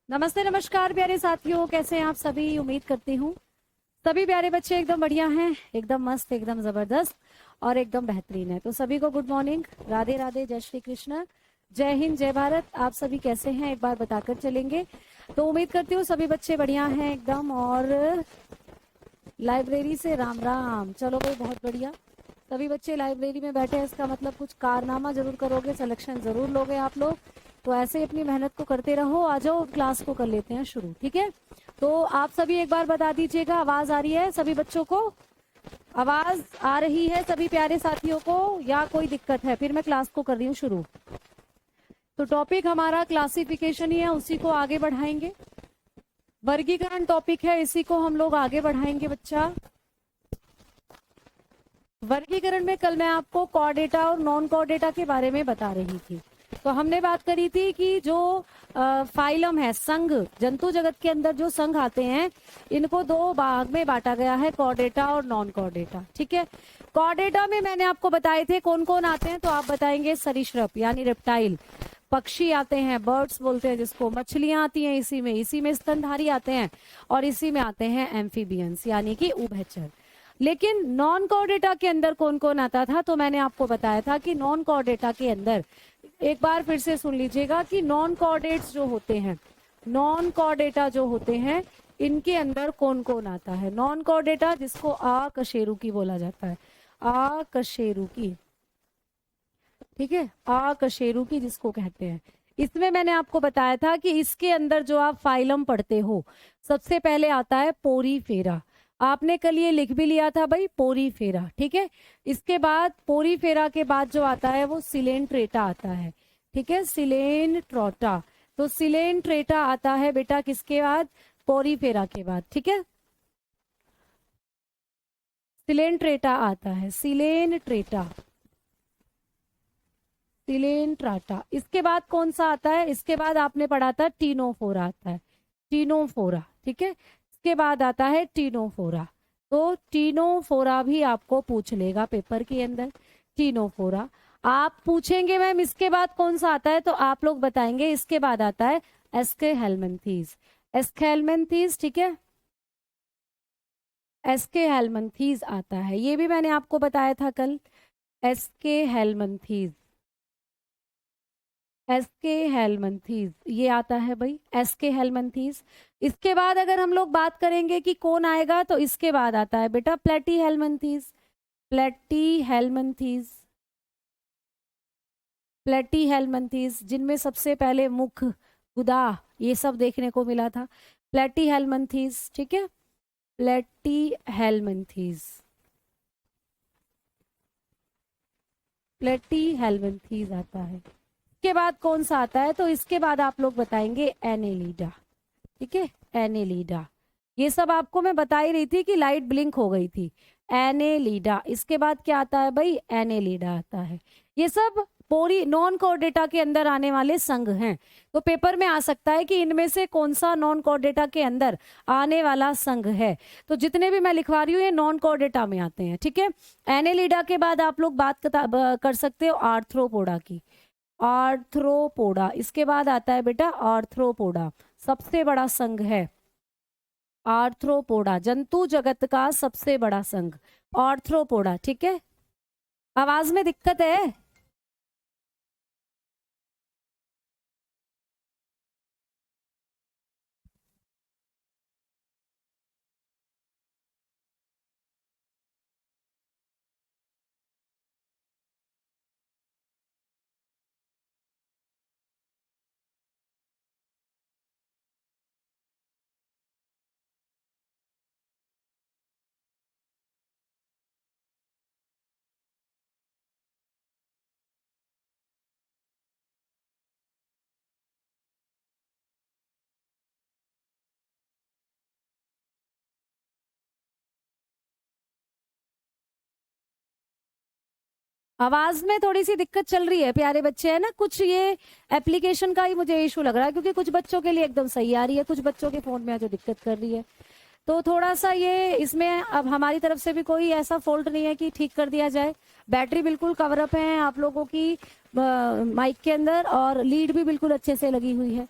नमस्ते नमस्कार प्यारे साथियों, कैसे हैं आप सभी। उम्मीद करती हूँ सभी प्यारे बच्चे एकदम बढ़िया हैं, एकदम मस्त, एकदम जबरदस्त और एकदम बेहतरीन है। तो सभी को गुड मॉर्निंग, राधे राधे, जय श्री कृष्ण, जय हिंद, जय भारत। आप सभी कैसे हैं एक बार बताकर चलेंगे। तो उम्मीद करती हूँ सभी बच्चे बढ़िया हैं एकदम। और लाइब्रेरी से राम राम। चलो भाई, बहुत बढ़िया। सभी बच्चे लाइब्रेरी में बैठे हैं, इसका मतलब कुछ कारनामा जरूर करोगे, सिलेक्शन जरूर लोगे आप लोग। तो ऐसे ही अपनी मेहनत को करते रहो। आ जाओ, क्लास को कर लेते हैं शुरू, ठीक है। तो आप सभी एक बार बता दीजिएगा, आवाज आ रही है सभी बच्चों को? आवाज आ रही है सभी प्यारे साथियों को या कोई दिक्कत है? फिर मैं क्लास को कर रही हूँ शुरू। तो टॉपिक हमारा क्लासिफिकेशन ही है, उसी को आगे बढ़ाएंगे। वर्गीकरण टॉपिक है, इसी को हम लोग आगे बढ़ाएंगे बच्चा। वर्गीकरण में कल मैं आपको कॉर्डेटा और नॉन कॉर्डेटा के बारे में बता रही थी। तो हमने बात करी थी कि जो फाइलम है, संघ, जंतु जगत के अंदर जो संघ आते हैं, इनको दो भाग में बांटा गया है, कॉर्डेटा और नॉन कॉर्डेटा, ठीक है। कॉर्डेटा में मैंने आपको बताए थे कौन कौन आते हैं। तो आप बताएंगे सरीसृप यानी रेप्टाइल, पक्षी आते हैं, बर्ड्स बोलते हैं जिसको, मछलियां आती हैं इसी में स्तनधारी आते हैं, और इसी में आते हैं एम्फीबियंस यानी कि उभयचर। लेकिन नॉन कॉर्डेटा के अंदर कौन कौन आता था? तो मैंने आपको बताया था कि नॉन कॉर्डेटा के अंदर, एक बार फिर से सुन लीजिएगा, कि नॉन कॉर्डेट्स जो होते हैं, नॉन कॉर्डेटा जो होते हैं, इनके अंदर कौन कौन आता है। नॉन कॉर्डेटा जिसको आकशेरुकी बोला जाता है, आकशेरुकी, ठीक है, आकशेरुकी जिसको कहते हैं। इसमें मैंने आपको बताया था कि इसके अंदर जो आप फाइलम पढ़ते हो, सबसे पहले आता है पोरीफेरा। आपने कल ये लिख भी लिया था भाई, पोरीफेरा, ठीक है। इसके बाद पोरीफेरा के बाद जो आता है वो सिलेंट्रेटा आता है, ठीक है, सिलेंट्रोटा। तो सिलेंट्रेटा आता है बेटा किसके बाद? पोरीफेरा के बाद, ठीक है। सिलेंट्रेटा आता है, सिलेंट्रेटा, सिलेंट्राटा। इसके बाद कौन सा आता है? इसके बाद आपने पढ़ा था टीनोफोरा आता है, टीनोफोरा, ठीक है। इसके बाद आता है टीनोफोरा। तो टीनोफोरा भी आपको पूछ लेगा पेपर के अंदर, टीनोफोरा। आप पूछेंगे मैम इसके बाद कौन सा आता है, तो आप लोग बताएंगे इसके बाद आता है एस्केहेलमिन्थीज, एस्केहेलमिन्थीज, ठीक है, एस्केहेलमिन्थीज आता है। ये भी मैंने आपको बताया था कल, एस्केहेलमिन्थीज, एस्केहेलमिन्थीज ये आता है भाई, एस्केहेलमिन्थीज। इसके बाद अगर हम लोग बात करेंगे कि कौन आएगा, तो इसके बाद आता है बेटा प्लेटीहेलमिन्थीज, प्लेटीहेलमिन्थीज, प्लेटीहेलमिन्थीज, जिनमें सबसे पहले मुख, गुदा, ये सब देखने को मिला था, प्लेटीहेलमिन्थीज, ठीक है, प्लेटीहेलमिन्थीज, प्लेटीहेलमिन्थीज आता है। इसके बाद कौन सा आता है? तो इसके बाद आप लोग बताएंगे एनेलिडा, ठीक है, एनेलिडा। ये सब आपको मैं बता ही रही थी कि लाइट ब्लिंक हो गई थी, एनेलिडा। इसके बाद क्या आता है भाई? एनेलिडा आता है। ये सब पूरी नॉन कॉर्डेटा के अंदर आने वाले संघ हैं। तो पेपर में आ सकता है कि इनमें से कौन सा नॉन कॉर्डेटा के अंदर आने वाला संघ है। तो जितने भी मैं लिखवा रही हूँ ये नॉन कॉर्डेटा में आते हैं, ठीक है। एनेलिडा के बाद आप लोग बात कर सकते हो आर्थ्रोपोडा की, आर्थ्रोपोडा। इसके बाद आता है बेटा आर्थ्रोपोडा, सबसे बड़ा संघ है आर्थ्रोपोडा, जंतु जगत का सबसे बड़ा संघ आर्थ्रोपोडा, ठीक है। आवाज में दिक्कत है? आवाज में थोड़ी सी दिक्कत चल रही है प्यारे बच्चे, है ना। कुछ ये एप्लीकेशन का ही मुझे इशू लग रहा है, क्योंकि कुछ बच्चों के लिए एकदम सही आ रही है, कुछ बच्चों के फोन में जो दिक्कत कर रही है। तो थोड़ा सा ये इसमें अब हमारी तरफ से भी कोई ऐसा फॉल्ट नहीं है कि ठीक कर दिया जाए। बैटरी बिल्कुल कवर अप है आप लोगों की माइक के अंदर, और लीड भी बिल्कुल अच्छे से लगी हुई है।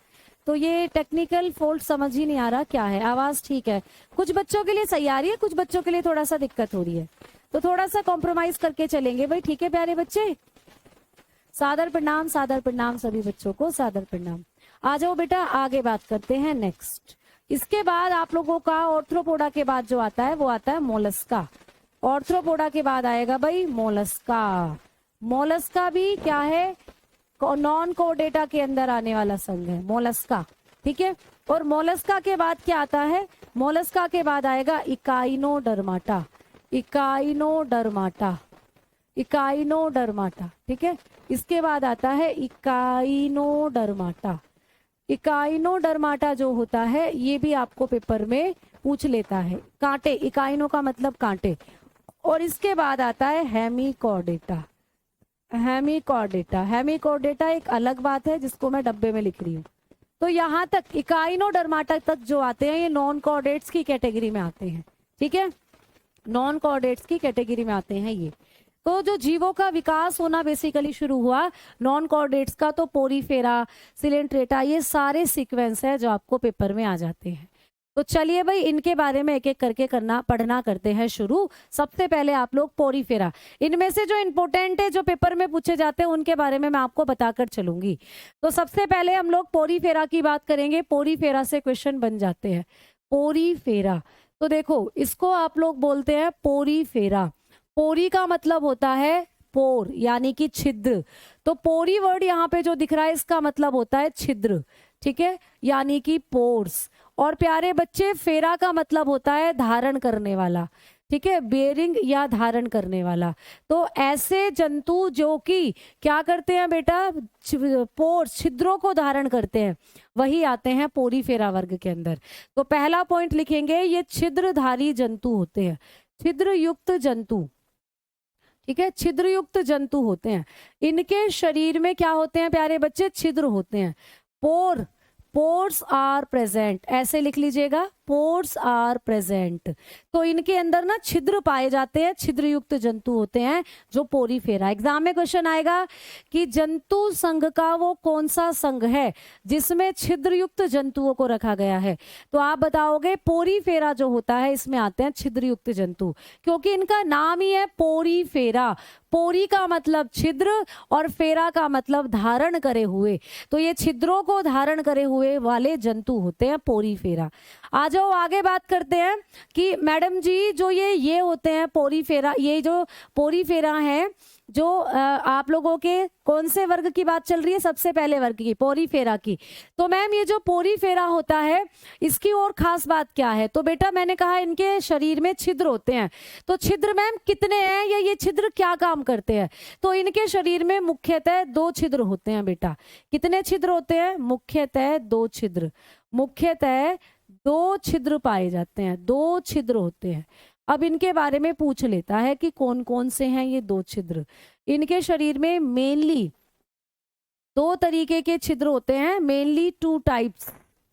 तो ये टेक्निकल फॉल्ट समझ ही नहीं आ रहा क्या है। आवाज ठीक है, कुछ बच्चों के लिए सही आ रही है, कुछ बच्चों के लिए थोड़ा सा दिक्कत हो रही है, तो थोड़ा सा कॉम्प्रोमाइज करके चलेंगे भाई। ठीक है प्यारे बच्चे, सादर प्रणाम सभी बच्चों को, सादर प्रणाम। आ जाओ बेटा, आगे बात करते हैं नेक्स्ट। इसके बाद आप लोगों का ऑर्थ्रोपोडा के बाद जो आता है वो आता है मोलस्का। ऑर्थ्रोपोडा के बाद आएगा भाई मोलस्का। मोलस्का भी क्या है, नॉन कोर्डेटा के अंदर आने वाला संघ है मोलस्का, ठीक है। और मोलस्का के बाद क्या आता है, मोलस्का के बाद आएगा इकाइनोडर्माटा, इकाइनोडर्माटा, इकाइनोडर्माटा, ठीक है। इसके बाद आता है इकाइनोडर्माटा। इकाइनोडर्माटा जो होता है ये भी आपको पेपर में पूछ लेता है, कांटे, इकाइनो का मतलब कांटे। और इसके बाद आता है हेमिकॉर्डेटा। हेमिकॉर्डेटा, हेमिकॉर्डेटा एक अलग बात है जिसको मैं डब्बे में लिख रही हूँ। तो यहाँ तक इकाइनोडर्माटा तक जो आते हैं ये नॉन कॉर्डेट्स की कैटेगरी में आते हैं, ठीक है, नॉन कॉर्डेट्स की कैटेगरी में आते हैं ये। तो जो जीवों का विकास होना बेसिकली शुरू हुआ नॉन कॉर्डेट्स का, तो पोरीफेरा, सिलेंट्रेटा, ये सारे सीक्वेंस है जो आपको पेपर में आ जाते हैं। तो चलिए भाई इनके बारे में एक एक करके पढ़ना करते हैं शुरू। सबसे पहले आप लोग पोरीफेरा, इनमें से जो इंपॉर्टेंट है जो पेपर में पूछे जाते हैं उनके बारे में मैं आपको बताकर चलूंगी। तो सबसे पहले हम लोग पोरीफेरा की बात करेंगे। पोरीफेरा से क्वेश्चन बन जाते हैं। पोरीफेरा, तो देखो इसको आप लोग बोलते हैं पोरीफेरा। पोरी का मतलब होता है पोर यानी कि छिद्र, तो पोरी वर्ड यहाँ पे जो दिख रहा है इसका मतलब होता है छिद्र, ठीक है, यानी कि पोर्स। और प्यारे बच्चे फेरा का मतलब होता है धारण करने वाला, ठीक है, बेरिंग या धारण करने वाला। तो ऐसे जंतु जो कि क्या करते हैं बेटा, पोर्स, छिद्रों को धारण करते हैं, वही आते हैं पोरीफेरा वर्ग के अंदर। तो पहला पॉइंट लिखेंगे, ये छिद्रधारी जंतु होते हैं, छिद्रयुक्त जंतु, ठीक है, छिद्रयुक्त जंतु होते हैं। इनके शरीर में क्या होते हैं प्यारे बच्चे, छिद्र होते हैं। पोर्स आर प्रेजेंट, ऐसे लिख लीजिएगा, पोर्स आर प्रेजेंट। तो इनके अंदर ना छिद्र पाए जाते हैं, छिद्रयुक्त जंतु होते हैं जो पोरीफेरा। एग्जाम में क्वेश्चन आएगा कि जंतु संघ का वो कौन सा संघ है जिसमें छिद्रयुक्त जंतुओं को रखा गया है, तो आप बताओगे पोरीफेरा जो होता है इसमें आते हैं छिद्रयुक्त जंतु, क्योंकि इनका नाम ही है पोरीफेरा। पोरी का मतलब छिद्र और फेरा का मतलब धारण करे हुए, तो ये छिद्रों को धारण करे हुए वाले जंतु होते हैं पोरीफेरा। आ जाओ आगे बात करते हैं कि मैडम जी जो ये होते हैं पोरीफेरा, ये जो पोरीफेरा है जो आप लोगों के कौन से वर्ग की बात चल रही है, सबसे पहले वर्ग की, पोरीफेरा की। तो मैम ये जो पोरीफेरा होता है इसकी और खास बात क्या है, तो बेटा मैंने कहा इनके शरीर में छिद्र होते हैं। तो छिद्र मैम कितने हैं या ये छिद्र क्या काम करते हैं, तो इनके शरीर में मुख्यतः 2 छिद्र होते हैं बेटा। कितने छिद्र होते हैं, मुख्यतः 2 छिद्र, मुख्यतः 2 छिद्र पाए जाते हैं, 2 छिद्र होते हैं। अब इनके बारे में पूछ लेता है कि कौन कौन से हैं ये 2 छिद्र। इनके शरीर में मेनली 2 तरीके के छिद्र होते हैं, mainly 2 types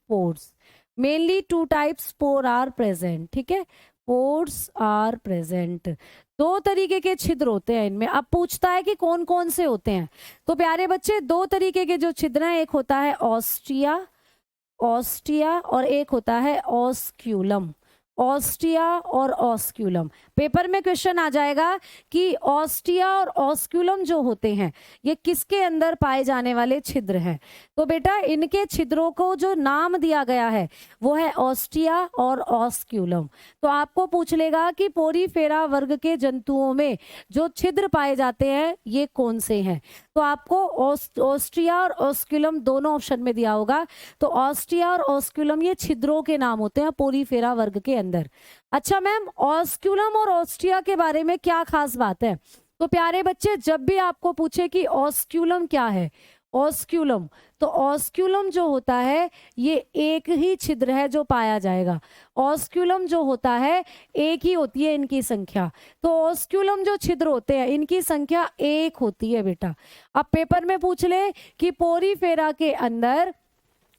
pores, mainly 2 types pore are present, ठीक है, पोर्स आर प्रेजेंट। 2 तरीके के छिद्र होते हैं इनमें। अब पूछता है कि कौन कौन से होते हैं, तो प्यारे बच्चे 2 तरीके के जो छिद्र हैं, एक होता है ऑस्टिया, ऑस्टिया, और एक होता है ऑस्क्यूलम, ऑस्टिया और ऑस्क्यूलम। पेपर में क्वेश्चन आ जाएगा कि ऑस्टिया और ऑस्क्यूलम जो होते हैं ये किसके अंदर पाए जाने वाले छिद्र हैं, तो बेटा इनके छिद्रों को जो नाम दिया गया है वो है ऑस्टिया और ऑस्क्यूलम। तो आपको पूछ लेगा कि पोरीफेरा वर्ग के जंतुओं में जो छिद्र पाए जाते हैं ये कौन से हैं, तो आपको ऑस्टिया और ऑस्क्यूलम दोनों ऑप्शन में दिया होगा। तो ऑस्टिया और ऑस्क्यूलम ये छिद्रों के नाम होते हैं पोरीफेरा वर्ग के अंदर। अच्छा मैम ऑस्क्यूलम और ऑस्टिया के बारे में क्या खास बात है, तो प्यारे बच्चे जब भी आपको पूछे कि ऑस्क्यूलम क्या है, ऑस्क्यूलम, तो ऑस्क्यूलम जो होता है ये एक ही छिद्र है जो पाया जाएगा। ऑस्क्यूलम जो होता है एक ही होती है इनकी संख्या, तो ऑस्क्यूलम जो छिद्र होते हैं इनकी संख्या 1 होती है बेटा। अब पेपर में पूछ ले कि पोरीफेरा के अंदर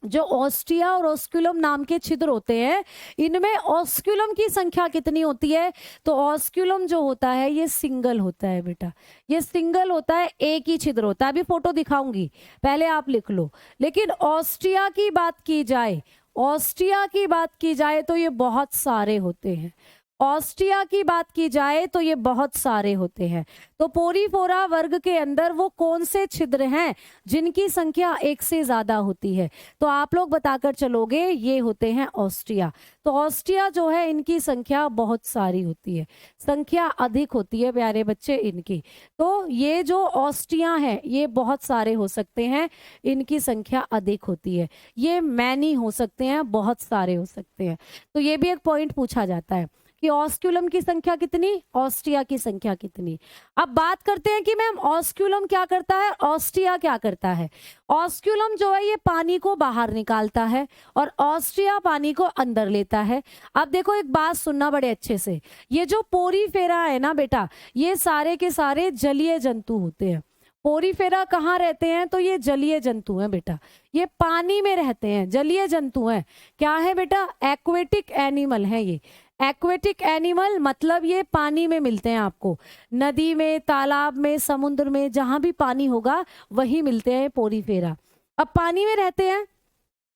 जो ऑस्टिया और ऑस्क्यूलम नाम के छिद्र होते हैं, इनमें ऑस्क्यूलम की संख्या कितनी होती है? तो ऑस्क्यूलम जो होता है ये सिंगल होता है बेटा, ये सिंगल होता है, एक ही छिद्र होता है। अभी फोटो दिखाऊंगी, पहले आप लिख लो। लेकिन ऑस्टिया की बात की जाए, ऑस्टिया की बात की जाए तो ये बहुत सारे होते हैं। ऑस्टिया की बात की जाए तो ये बहुत सारे होते हैं। तो पोरीफोरा वर्ग के अंदर वो कौन से छिद्र हैं जिनकी संख्या एक से ज्यादा होती है? तो आप लोग बताकर चलोगे, ये होते हैं ऑस्टिया। तो ऑस्टिया जो है इनकी संख्या बहुत सारी होती है, संख्या अधिक होती है प्यारे बच्चे इनकी। तो ये जो ऑस्टिया है ये बहुत सारे हो सकते हैं, इनकी संख्या अधिक होती है। ये मैनी हो सकते हैं, बहुत सारे हो सकते हैं। तो ये भी एक पॉइंट पूछा जाता है कि ऑस्क्यूलम की संख्या कितनी, ऑस्टिया की संख्या कितनी। अब बात करते हैं कि मैम ऑस्क्यूलम क्या करता है, ऑस्टिया क्या करता है। ऑस्क्यूलम जो है ये पानी को बाहर निकालता है और ऑस्टिया पानी को अंदर लेता है। अब देखो एक बात सुनना बड़े अच्छे से, ये जो पोरीफेरा है ना बेटा, ये सारे के सारे जलीय जंतु होते हैं। पोरीफेरा कहाँ रहते हैं? तो ये जलीय जंतु हैं बेटा, ये पानी में रहते हैं, जलीय जंतु हैं। क्या है बेटा? एक्वेटिक एनिमल है ये। एक्वेटिक एनिमल मतलब ये पानी में मिलते हैं आपको, नदी में, तालाब में, समुद्र में, जहां भी पानी होगा वहीं मिलते हैं पोरीफेरा। अब पानी में रहते हैं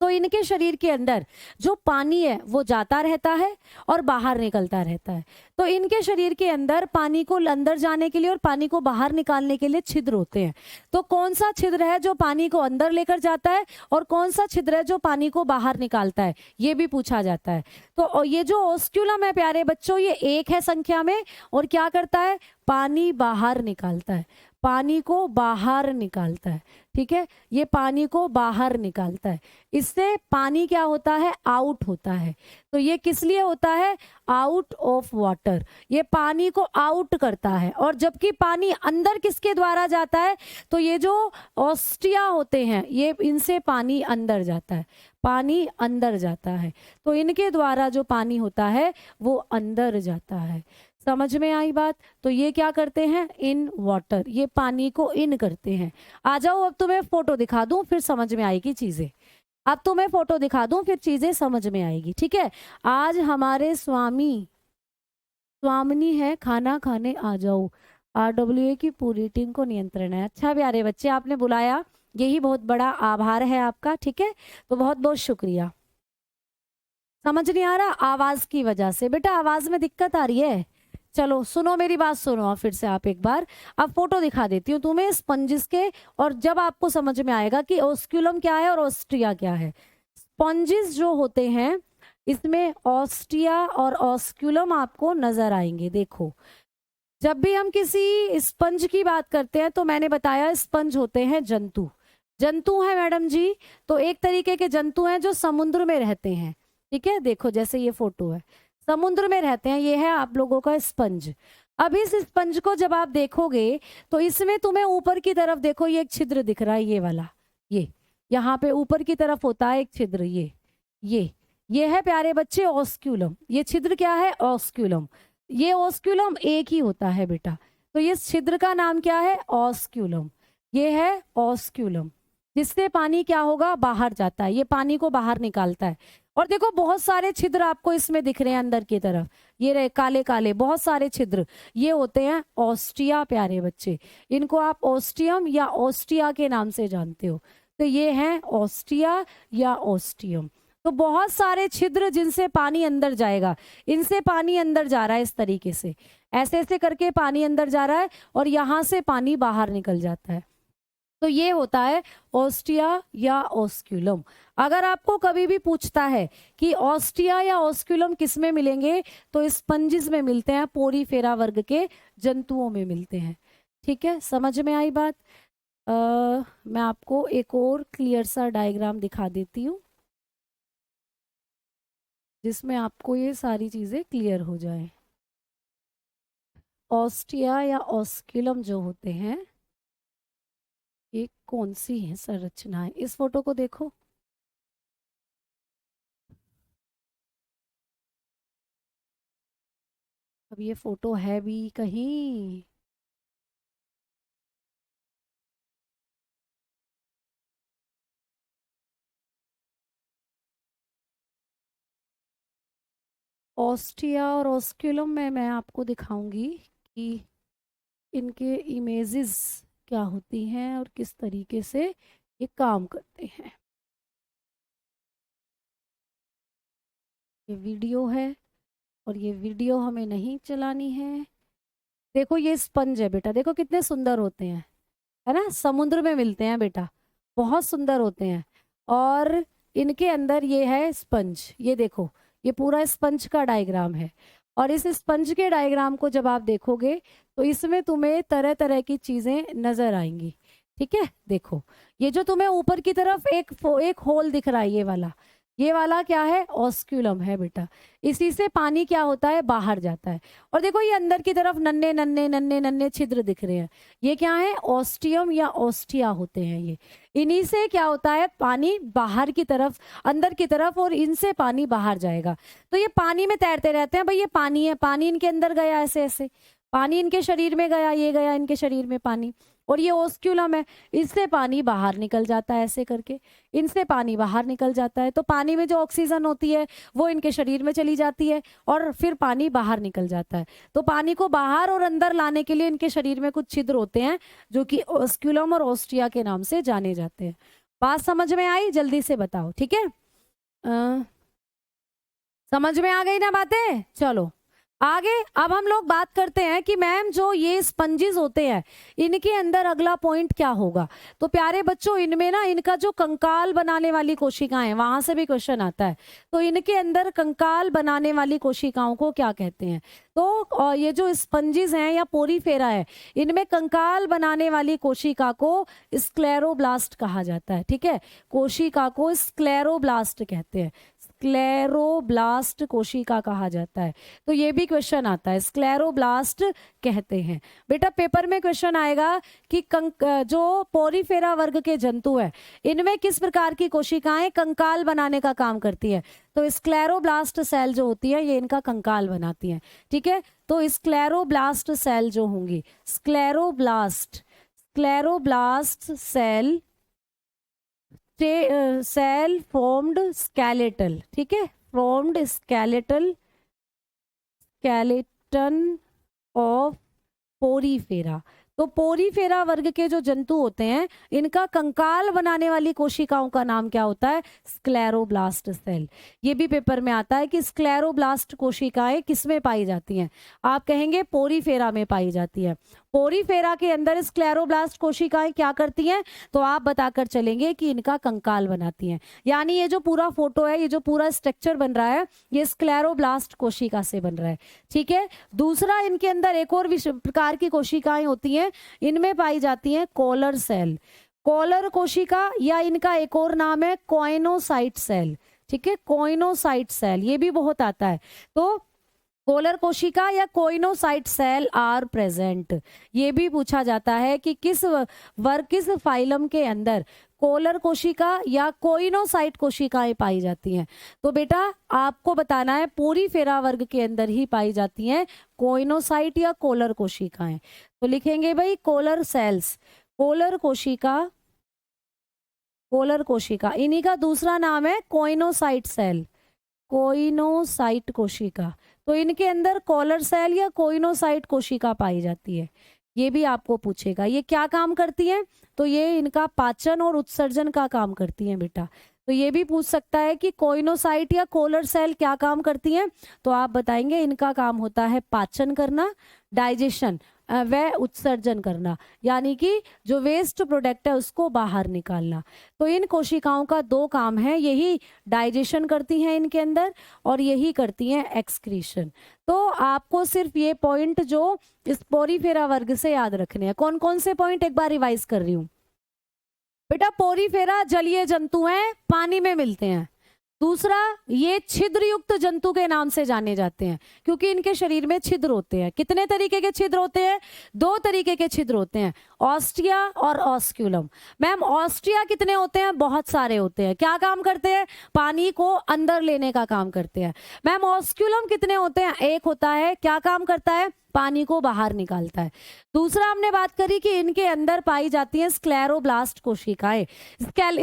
तो इनके शरीर के अंदर जो पानी है वो जाता रहता है और बाहर निकलता रहता है। तो इनके शरीर के अंदर पानी को अंदर जाने के लिए और पानी को बाहर निकालने के लिए छिद्र होते हैं। तो कौन सा छिद्र है जो पानी को अंदर लेकर जाता है और कौन सा छिद्र है जो पानी को बाहर निकालता है, ये भी पूछा जाता है। तो ये जो ऑस्क्यूलम है प्यारे बच्चों, ये एक है संख्या में और क्या करता है? पानी बाहर निकालता है, पानी को बाहर निकालता है। ठीक है, ये पानी को बाहर निकालता है, इससे पानी क्या होता है? आउट होता है। तो ये किस लिए होता है? आउट ऑफ वाटर, ये पानी को आउट करता है। और जबकि पानी अंदर किसके द्वारा जाता है? तो ये जो ऑस्टिया होते हैं ये, इनसे पानी अंदर जाता है, पानी अंदर जाता है। तो इनके द्वारा जो पानी होता है वो अंदर जाता है। समझ में आई बात? तो ये क्या करते हैं? इन वाटर, ये पानी को इन करते हैं। आ जाओ अब तुम्हें फोटो दिखा दूं, फिर समझ में आएगी चीजें। अब तुम्हें फोटो दिखा दूं, फिर चीजें समझ में आएगी। ठीक है, आज हमारे स्वामिनी है, खाना खाने आ जाओ। RWA की पूरी टीम को नियंत्रण है। अच्छा प्यारे बच्चे, आपने बुलाया, यही बहुत बड़ा आभार है आपका। ठीक है, तो बहुत बहुत शुक्रिया। समझ नहीं आ रहा? आवाज की वजह से बेटा, आवाज में दिक्कत आ रही है। चलो सुनो मेरी बात, सुनो फिर से आप एक बार। अब फोटो दिखा देती हूँ तुम्हें स्पंजिस के, और जब आपको समझ में आएगा कि ऑस्क्यूलम क्या है और ऑस्ट्रिया क्या है। स्पंजिस जो होते हैं इसमें ऑस्टिया और ऑस्क्यूलम आपको नजर आएंगे। देखो, जब भी हम किसी स्पंज की बात करते हैं तो मैंने बताया स्पंज होते हैं जंतु, जंतु है मैडम जी। तो एक तरीके के जंतु हैं जो समुद्र में रहते हैं। ठीक है, देखो जैसे ये फोटो है, समुद्र में रहते हैं, ये है आप लोगों का स्पंज। अब इस स्पंज को जब आप देखोगे तो इसमें तुम्हें ऊपर की तरफ देखो, ये एक छिद्र दिख रहा है, ये वाला, ये यहाँ पे ऊपर की तरफ होता है एक छिद्र, ये है प्यारे बच्चे ऑस्क्यूलम। ये छिद्र क्या है? ऑस्क्यूलम। ये ऑस्क्यूलम एक ही होता है बेटा, तो ये छिद्र का नाम क्या है? ऑस्क्यूलम। ये है ऑस्क्यूलम, जिससे पानी क्या होगा? बाहर जाता है, ये पानी को बाहर निकालता है। और देखो बहुत सारे छिद्र आपको इसमें दिख रहे हैं अंदर की तरफ, ये रहे काले काले बहुत सारे छिद्र, ये होते हैं ऑस्टिया प्यारे बच्चे। इनको आप ऑस्टियम या ऑस्टिया के नाम से जानते हो। तो ये हैं ऑस्टिया या ऑस्टियम। तो बहुत सारे छिद्र जिनसे पानी अंदर जाएगा, इनसे पानी अंदर जा रहा है इस तरीके से, ऐसे ऐसे करके पानी अंदर जा रहा है और यहाँ से पानी बाहर निकल जाता है। तो ये होता है ऑस्टिया या ऑस्क्यूलम। अगर आपको कभी भी पूछता है कि ऑस्टिया या ऑस्क्यूलम किस में मिलेंगे, तो स्पंजिस में मिलते हैं, पोरीफेरा वर्ग के जंतुओं में मिलते हैं। ठीक है, समझ में आई बात? मैं आपको एक और क्लियर सा डायग्राम दिखा देती हूँ जिसमें आपको ये सारी चीजें क्लियर हो जाए। ऑस्टिया या ऑस्क्यूलम जो होते हैं ये कौन सी है संरचना है? इस फोटो को देखो, अब ये फोटो है भी कहीं, ऑस्टिया और ऑस्क्यूलम में मैं आपको दिखाऊंगी कि इनके इमेजेस क्या होती हैं और किस तरीके से ये काम करते हैं। ये वीडियो है और ये वीडियो हमें नहीं चलानी है। देखो ये स्पंज है बेटा, देखो कितने सुंदर होते हैं, है ना, समुद्र में मिलते हैं बेटा, बहुत सुंदर होते हैं। और इनके अंदर ये है स्पंज, ये देखो ये पूरा स्पंज का डायग्राम है। और इस स्पंज के डायग्राम को जब आप देखोगे तो इसमें तुम्हें तरह तरह की चीजें नजर आएंगी। ठीक है, देखो ये जो तुम्हें ऊपर की तरफ एक होल दिख रहा है, ये वाला क्या है, ऑस्क्यूलम है बेटा। इसी से पानी क्या होता है, बाहर जाता है। और देखो ये अंदर की तरफ नन्हे नन्हे नन्हे नन्हे छिद्र दिख रहे हैं, ये क्या है, ऑस्टियम या ऑस्टिया होते हैं ये। इन्हीं से क्या होता है, पानी बाहर की तरफ, अंदर की तरफ, और इनसे पानी बाहर जाएगा। तो ये पानी में तैरते रहते हैं भाई, ये पानी है, पानी इनके अंदर गया ऐसे ऐसे, पानी इनके शरीर में गया, ये गया इनके शरीर में पानी। और ये ओस्क्यूलम है, इससे पानी बाहर निकल जाता है ऐसे करके, इनसे पानी बाहर निकल जाता है। तो पानी में जो ऑक्सीजन होती है वो इनके शरीर में चली जाती है और फिर पानी बाहर निकल जाता है। तो पानी को बाहर और अंदर लाने के लिए इनके शरीर में कुछ छिद्र होते हैं जो कि ओस्क्यूलम और ऑस्टिया के नाम से जाने जाते हैं। बात समझ में आई, जल्दी से बताओ, ठीक है। समझ में आ गई ना बातें, चलो आगे। अब हम लोग बात करते हैं कि मैम जो ये स्पंजेस होते हैं इनके अंदर अगला पॉइंट क्या होगा। तो प्यारे बच्चों, इनमें ना इनका जो कंकाल बनाने वाली कोशिकाएं हैं, वहां से भी क्वेश्चन आता है। तो इनके अंदर कंकाल बनाने वाली कोशिकाओं को क्या कहते हैं। तो ये जो स्पंजेस हैं या पोरीफेरा है, इनमें कंकाल बनाने वाली कोशिका को स्क्लेरोब्लास्ट कहा जाता है। ठीक है, कोशिका को स्क्लेरोब्लास्ट कहते हैं, स्क्लेरोब्लास्ट कोशिका कहा जाता है। तो ये भी क्वेश्चन आता है, स्क्लेरोब्लास्ट कहते हैं। बेटा पेपर में क्वेश्चन आएगा कि जो पोरीफेरा वर्ग के जंतु है इनमें किस प्रकार की कोशिकाएं कंकाल बनाने का काम करती है। तो स्क्लेरोब्लास्ट सेल जो होती है ये इनका कंकाल बनाती है। ठीक है, तो स्क्लेरोब्लास्ट सेल जो होंगी, sclereoblast cell cell formed skeletal, ठीक है, फॉर्म्ड स्केलेटन ऑफ पोरीफेरा। तो पोरीफेरा वर्ग के जो जंतु होते हैं इनका कंकाल बनाने वाली कोशिकाओं का नाम क्या होता है, स्क्लेरोब्लास्ट सेल। ये भी पेपर में आता है कि स्क्लेरोब्लास्ट कोशिकाएं किसमें पाई जाती हैं, आप कहेंगे पोरीफेरा में पाई जाती है। पोरीफेरा के अंदर स्क्लेरोब्लास्ट कोशिकाएं क्या करती हैं, तो आप बताकर चलेंगे कि इनका कंकाल बनाती हैं। यानी ये जो पूरा फोटो है, ये जो पूरा स्ट्रक्चर बन रहा है, ये स्क्लेरोब्लास्ट कोशिका से बन रहा है। ठीक है, दूसरा इनके अंदर एक और प्रकार की कोशिकाएं होती हैं, इनमें पाई जाती हैं कॉलर सेल, कॉलर कोशिका, या इनका एक और नाम है कॉइनोसाइट सेल। ठीक है, कॉइनोसाइट सेल ये भी बहुत आता है। तो कॉलर कोशिका या कोइनोसाइट सेल आर प्रेजेंट, ये भी पूछा जाता है कि किस वर्ग, किस फाइलम के अंदर कॉलर कोशिका या कोइनोसाइट कोशिकाएं पाई जाती हैं। तो बेटा आपको बताना है पोरीफेरा वर्ग के अंदर ही पाई जाती हैं कोइनोसाइट या कॉलर कोशिकाएं। तो लिखेंगे भाई कॉलर सेल्स, कॉलर कोशिका, इन्हीं का दूसरा नाम है कोइनोसाइट सेल, कोइनोसाइट कोशिका। तो इनके अंदर कॉलर सेल या कोइनोसाइट कोशिका पाई जाती है। ये भी आपको पूछेगा, ये क्या काम करती है, तो ये इनका पाचन और उत्सर्जन का काम करती हैं बेटा। तो ये भी पूछ सकता है कि कोइनोसाइट या कॉलर सेल क्या काम करती हैं, तो आप बताएंगे इनका काम होता है पाचन करना, डाइजेशन व उत्सर्जन करना, यानी कि जो वेस्ट प्रोडक्ट है उसको बाहर निकालना। तो इन कोशिकाओं का दो काम है, यही डाइजेशन करती हैं इनके अंदर और यही करती हैं एक्सक्रीशन। तो आपको सिर्फ ये पॉइंट जो इस पोरीफेरा वर्ग से याद रखने हैं। कौन कौन से पॉइंट एक बार रिवाइज कर रही हूँ बेटा। पोरीफेरा जलीय जंतु हैं, पानी में मिलते हैं। दूसरा, ये छिद्र युक्त जंतु के नाम से जाने जाते हैं क्योंकि इनके शरीर में छिद्र होते हैं। कितने तरीके के छिद्र होते हैं, दो तरीके के छिद्र होते हैं, ऑस्टिया और ऑस्क्यूलम। मैम ऑस्टिया कितने होते हैं, बहुत सारे होते हैं, क्या काम करते हैं, पानी को अंदर लेने का काम करते हैं। मैम ऑस्क्यूलम कितने होते हैं, एक होता है, क्या काम करता है, पानी को बाहर निकालता है। दूसरा हमने बात करी कि इनके अंदर पाई जाती हैं स्क्लेरोब्लास्ट कोशिकाएं।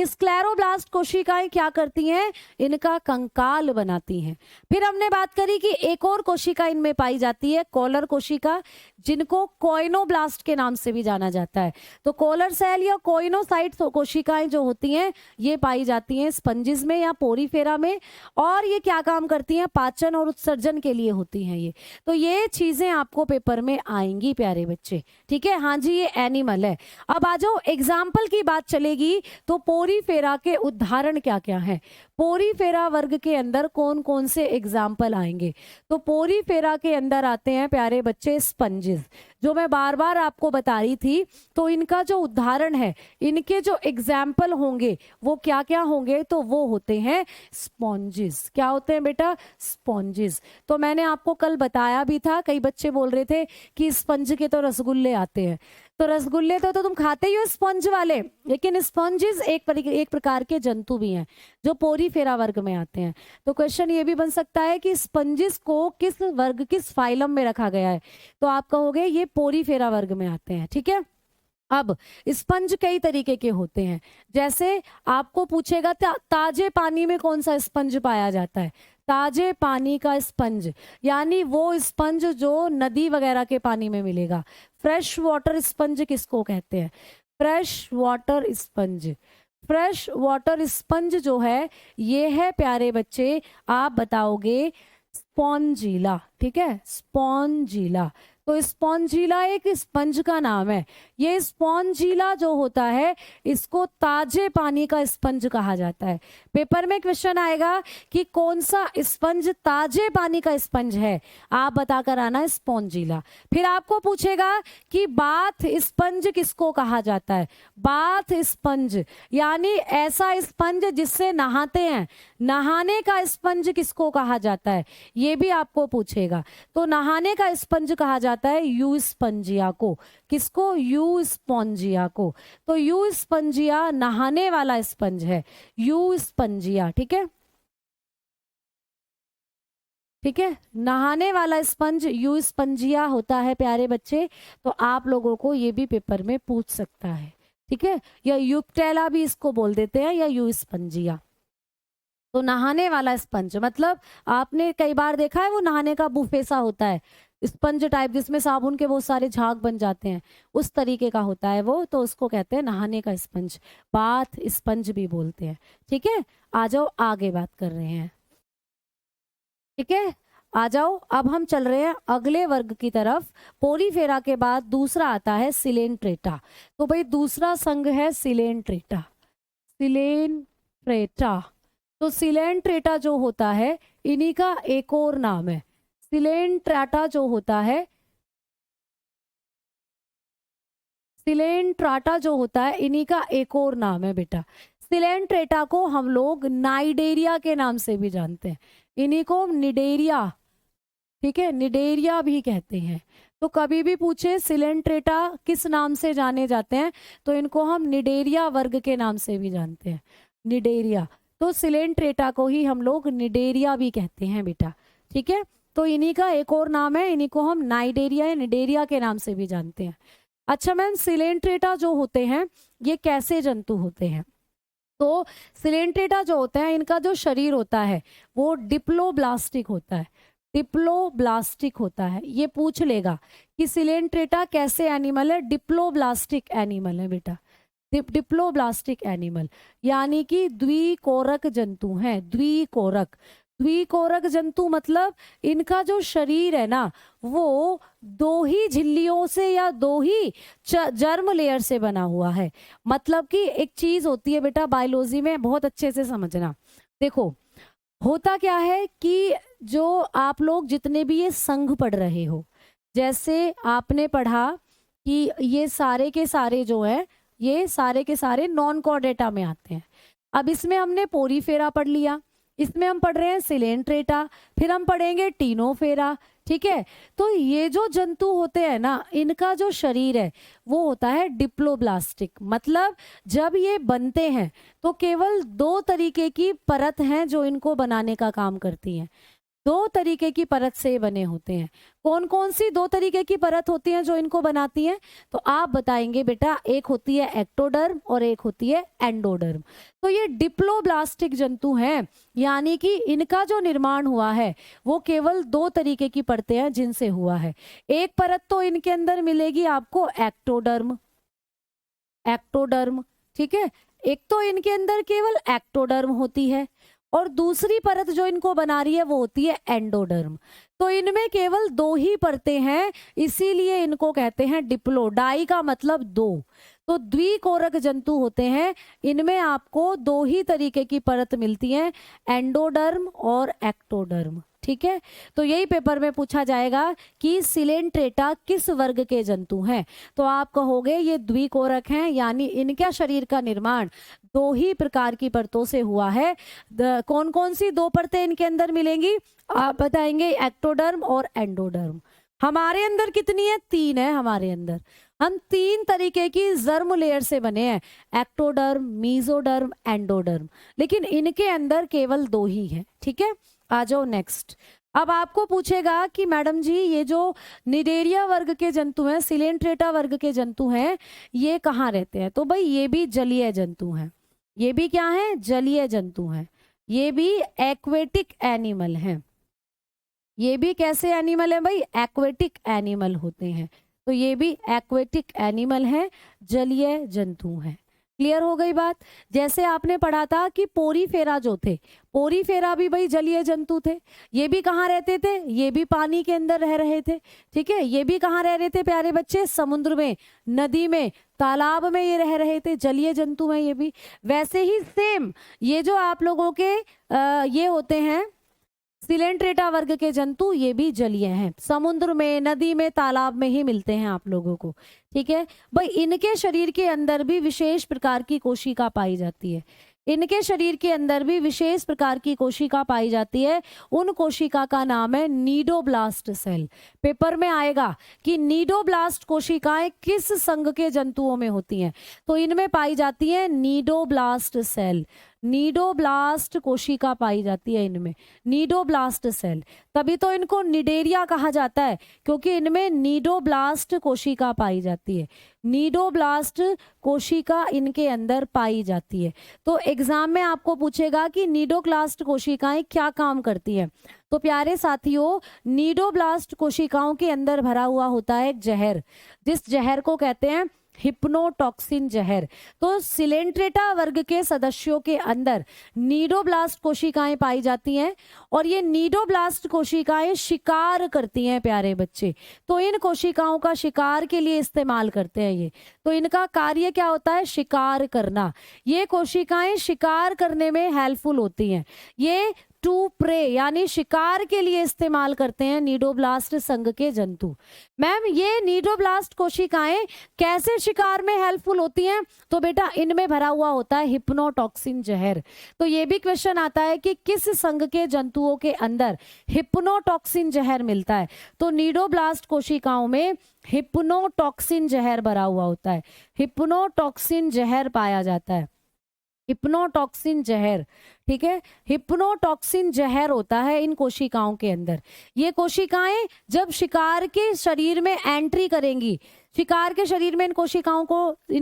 स्क्लेरोब्लास्ट कोशिकाएं क्या करती हैं? इनका कंकाल बनाती हैं। फिर हमने बात करी कि एक और कोशिका इनमें पाई जाती है, कॉलर कोशिका, जिनको कोइनोब्लास्ट के नाम से भी जाना जाता है। तो कॉलर सेल या कोइनोसाइट कोशिकाएं जो होती हैं ये पाई जाती हैं स्पंजिस में या पोरीफेरा में, और ये क्या काम करती हैं? पाचन और उत्सर्जन के लिए होती हैं ये। तो ये चीजें आपको पेपर में आएंगी प्यारे बच्चे, ठीक है। हाँ जी, ये एनिमल है। अब आ जाओ एग्जाम्पल की बात चलेगी तो पोरीफेरा के उदाहरण क्या क्या हैं, पोरीफेरा वर्ग के अंदर कौन कौन से एग्जाम्पल आएंगे। तो पोरीफेरा के अंदर आते हैं प्यारे बच्चे स्पंजिस, जो मैं बार बार आपको बता रही थी। तो इनका जो उदाहरण है, इनके जो एग्जाम्पल होंगे वो क्या क्या होंगे? तो वो होते हैं स्पॉन्जिस। क्या होते हैं बेटा? स्पॉन्जिस। तो मैंने आपको कल बताया भी था, कई बच्चे बोल रहे थे कि स्पंज के तो रसगुल्ले आते हैं। तो रसगुल्ले तो तुम खाते ही हो स्पंज वाले, लेकिन स्पंजिस एक प्रकार के जंतु भी हैं जो पोरीफेरा वर्ग में आते हैं। तो क्वेश्चन ये भी बन सकता है कि स्पंजिस को किस वर्ग, किस फाइलम में रखा गया है? तो आप कहोगे ये पोरीफेरा वर्ग में आते हैं, ठीक है। अब स्पंज कई तरीके के होते हैं, जैसे आपको पूछेगा ताजे पानी में कौन सा स्पंज पाया जाता है? ताजे पानी का स्पंज, यानी वो स्पंज जो नदी वगैरह के पानी में मिलेगा। फ्रेश वाटर स्पंज किसको कहते हैं? Fresh water sponge. Fresh water sponge जो है ये है प्यारे बच्चे, आप बताओगे स्पॉन्जिला, ठीक है, स्पॉन्जिला। तो स्पॉन्जिला एक स्पंज का नाम है। ये स्पॉन्जिला जो होता है इसको ताजे पानी का स्पंज कहा जाता है। पेपर में क्वेश्चन आएगा कि कौन सा स्पंज ताजे पानी का स्पंज है, आप बताकर आना स्पॉन्जिला। फिर आपको पूछेगा कि बाथ स्पंज किसको कहा जाता है? बाथ स्पंज यानी ऐसा स्पंज जिससे नहाते हैं, नहाने का स्पंज किसको कहा जाता है? ये भी आपको पूछेगा। तो नहाने का स्पंज कहा जाता है यू स्पंजिया को। किसको? यू स्पॉन्जिया को। तो यू स्पंजिया नहाने वाला स्पंज है, यू स्पंजिया, ठीक है, ठीक है। नहाने वाला स्पंज यू स्पंजिया होता है प्यारे बच्चे। तो आप लोगों को ये भी पेपर में पूछ सकता है, ठीक है। या यूक्टेला भी इसको बोल देते हैं, या यू स्पंजिया। तो नहाने वाला स्पंज मतलब आपने कई बार देखा है वो नहाने का बुफे सा होता है, स्पंज टाइप, जिसमें साबुन के बहुत सारे झाग बन जाते हैं, उस तरीके का होता है वो। तो उसको कहते हैं नहाने का स्पंज, बाथ स्पंज भी बोलते हैं, ठीक है। आ जाओ आगे बात कर रहे हैं, ठीक है। आ जाओ, अब हम चल रहे हैं अगले वर्ग की तरफ। पोरीफेरा के बाद दूसरा आता है सिलेंट्रेटा। तो भाई दूसरा संघ है सिलेंट्रेटा। सिलेंट्रेटा, तो सिलेंट्रेटा जो होता है इन्हीं का एक और नाम है। सिलेंट्राटा जो होता है, सिलेंट्राटा जो होता है इन्हीं का एक और नाम है बेटा। सिलेंट्रेटा को हम लोग नाइडेरिया के नाम से भी जानते हैं, इन्हीं को निडेरिया, ठीक है, निडेरिया भी कहते हैं। तो कभी भी पूछे सिलेंट्रेटा किस नाम से जाने जाते हैं, तो इनको हम निडेरिया वर्ग के नाम से भी जानते हैं, निडेरिया। तो सिलेंट्रेटा को ही हम लोग निडेरिया भी कहते हैं बेटा, ठीक है। तो इन्हीं का एक और नाम है, इन्हीं को हम नाइडेरिया या निडेरिया के नाम से भी जानते हैं। अच्छा मैम, सिलेंट्रेटा जो होते हैं ये कैसे जंतु होते हैं? तो सिलेंट्रेटा जो होते हैं इनका जो शरीर होता है वो डिप्लोब्लास्टिक होता है, डिप्लोब्लास्टिक होता है। ये पूछ लेगा कि सिलेंट्रेटा कैसे एनिमल है? डिप्लोब्लास्टिक एनिमल है बेटा, डिप्लोब्लास्टिक एनिमल, यानी कि द्विकोरक जंतु हैं, द्विकोरक। द्विकोरक जंतु मतलब इनका जो शरीर है ना वो दो ही झिल्लियों से या दो ही जर्म लेयर से बना हुआ है। मतलब कि एक चीज होती है बेटा बायोलॉजी में, बहुत अच्छे से समझना। देखो होता क्या है कि जो आप लोग जितने भी ये संघ पढ़ रहे हो, जैसे आपने पढ़ा कि ये सारे के सारे जो है ये सारे के सारे नॉन कॉर्डेटा में आते हैं। अब इसमें हमने पोरीफेरा पढ़ लिया, इसमें हम पढ़ रहे हैं सिलेंट्रेटा, फिर हम पढ़ेंगे टीनोफेरा, ठीक है। तो ये जो जंतु होते हैं ना इनका जो शरीर है वो होता है डिप्लोब्लास्टिक। मतलब जब ये बनते हैं तो केवल दो तरीके की परत हैं जो इनको बनाने का काम करती हैं। दो तरीके की परत से बने होते हैं। कौन कौन सी दो तरीके की परत होती हैं जो इनको बनाती हैं? तो आप बताएंगे बेटा, एक होती है एक्टोडर्म और एक होती है एंडोडर्म। तो ये डिप्लोब्लास्टिक जंतु हैं, यानी कि इनका जो निर्माण हुआ है वो केवल दो तरीके की परतें हैं जिनसे हुआ है। एक परत तो इनके अंदर मिलेगी आपको एक्टोडर्म, एक्टोडर्म, ठीक है। एक तो इनके अंदर केवल एक्टोडर्म होती है और दूसरी परत जो इनको बना रही है वो होती है एंडोडर्म। तो इनमें केवल दो ही परतें हैं, इसीलिए इनको कहते हैं डिप्लो। डाई का मतलब दो, तो द्विकोरक जंतु होते हैं, इनमें आपको दो ही तरीके की परत मिलती है, एंडोडर्म और एक्टोडर्म, ठीक है। तो यही पेपर में पूछा जाएगा कि सिलेंट्रेटा किस वर्ग के जंतु हैं, तो आप कहोगे ये द्विकोरक हैं, यानी इनका शरीर का निर्माण दो ही प्रकार की परतों से हुआ है। कौन कौन सी दो परतें इनके अंदर मिलेंगी? आप बताएंगे एक्टोडर्म और एंडोडर्म। हमारे अंदर कितनी है? तीन है हमारे अंदर। हम तीन तरीके की जर्म लेयर से बने हैं, एक्टोडर्म, मीजोडर्म, एंडोडर्म, लेकिन इनके अंदर केवल दो ही है, ठीक है। आ जाओ नेक्स्ट। अब आपको पूछेगा कि मैडम जी ये जो निडेरिया वर्ग के जंतु हैं, सिलेंट्रेटा वर्ग के जंतु हैं, ये कहाँ रहते हैं? तो भाई ये भी जलीय जंतु हैं। ये भी क्या है? जलीय जंतु हैं। ये भी एक्वेटिक एनिमल हैं। ये भी कैसे एनिमल है भाई? एक्वेटिक एनिमल होते हैं। तो ये भी एक्वेटिक एनिमल है, जलीय जंतु हैं। क्लियर हो गई बात? जैसे आपने पढ़ा था कि पोरीफेरा जो थे, पोरीफेरा भी भाई जलीय जंतु थे। ये भी कहाँ रहते थे? ये भी पानी के अंदर रह रहे थे, ठीक है। ये भी कहाँ रह रहे थे प्यारे बच्चे? समुद्र में, नदी में, तालाब में ये रह रहे थे, जलीय जंतु हैं ये भी। वैसे ही सेम ये जो आप लोगों के ये होते हैं सिलेंट्रेटा वर्ग के जंतु, ये भी जलीय हैं, समुद्र में, नदी में, तालाब में ही मिलते हैं आप लोगों को, ठीक है भाई। इनके शरीर के अंदर भी विशेष प्रकार की कोशिका पाई जाती है। इनके शरीर के अंदर भी विशेष प्रकार की कोशिका पाई जाती है। उन कोशिका का नाम है नीडोब्लास्ट सेल। पेपर में आएगा कि नीडोब्लास्ट कोशिकाएं किस संघ के जंतुओं में होती हैं, तो इनमें पाई जाती है नीडोब्लास्ट सेल। नीडोब्लास्ट कोशिका पाई जाती है इनमें, नीडोब्लास्ट सेल। तभी तो इनको निडेरिया कहा जाता है, क्योंकि इनमें नीडोब्लास्ट कोशिका पाई जाती है। नीडोब्लास्ट कोशिका इनके अंदर पाई जाती है। तो एग्जाम में आपको पूछेगा कि नीडोब्लास्ट कोशिकाएं क्या काम करती हैं। तो प्यारे साथियों, नीडोब्लास्ट कोशिकाओं के अंदर भरा हुआ होता है एक जहर, जिस जहर को कहते हैं हिप्नोटॉक्सिन जहर। तो सिलेंट्रेटा वर्ग के सदस्यों के अंदर नीडोब्लास्ट कोशिकाएं पाई जाती हैं और ये नीडोब्लास्ट कोशिकाएं शिकार करती हैं प्यारे बच्चे। तो इन कोशिकाओं का शिकार के लिए इस्तेमाल करते हैं ये। तो इनका कार्य क्या होता है? शिकार करना। ये कोशिकाएं शिकार करने में हेल्पफुल होती हैं। ये टू प्रे यानी शिकार के लिए इस्तेमाल करते हैं नीडोब्लास्ट संघ के जंतु। मैम ये नीडोब्लास्ट कोशिकाएं कैसे शिकार में हेल्पफुल होती हैं? तो बेटा इनमें भरा हुआ होता है हिप्नोटॉक्सिन जहर। तो ये भी क्वेश्चन आता है कि किस संघ के जंतुओं के अंदर हिप्नोटॉक्सिन जहर मिलता है? तो नीडोब्लास्ट कोशिकाओं में हिप्नोटॉक्सिन जहर भरा हुआ होता है, हिप्नोटॉक्सिन जहर पाया जाता है, हिप्नोटॉक्सिन जहर, ठीक है। हिप्नोटॉक्सिन जहर होता है इन कोशिकाओं के अंदर। ये कोशिकाएं जब शिकार के शरीर में एंट्री करेंगी, शिकार के शरीर में इन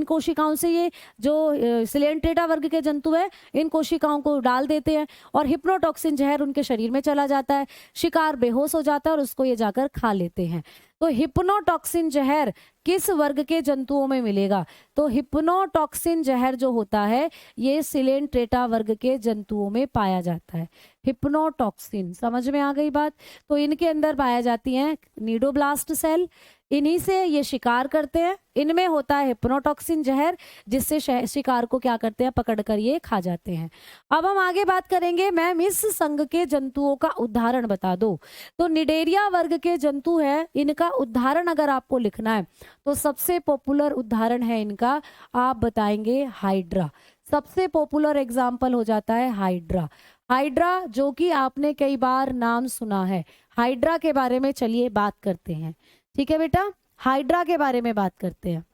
कोशिकाओं से ये जो सिलेंट्रेटा वर्ग के जंतु है इन कोशिकाओं को डाल देते हैं और हिप्नोटॉक्सिन जहर उनके शरीर में चला जाता है। शिकार बेहोश हो जाता है और उसको ये जाकर खा लेते हैं। तो हिप्नोटॉक्सिन जहर किस वर्ग के जंतुओं में मिलेगा? तो हिप्नोटॉक्सिन जहर जो होता है ये सिलेंट्रेटा वर्ग के जंतुओं में पाया जाता है। हिप्नोटॉक्सिन, समझ में आ गई बात? तो इनके अंदर पाया जाती हैं नीडोब्लास्ट सेल, इन्हीं से ये शिकार करते हैं। इनमें होता है हिप्नोटॉक्सिन जहर, जिससे शिकार को क्या करते हैं? पकड़कर ये खा जाते हैं। अब हम आगे बात करेंगे, मैम इस संघ के जंतुओं का उदाहरण बता दो। तो निडेरिया वर्ग के जंतु है, इनका उदाहरण अगर आपको लिखना है तो सबसे पॉपुलर उदाहरण है इनका, आप बताएंगे हाइड्रा। सबसे पॉपुलर एग्जाम्पल हो जाता है हाइड्रा। हाइड्रा जो कि आपने कई बार नाम सुना है। हाइड्रा के बारे में चलिए बात करते हैं, ठीक है बेटा। हाइड्रा के बारे में बात करते हैं।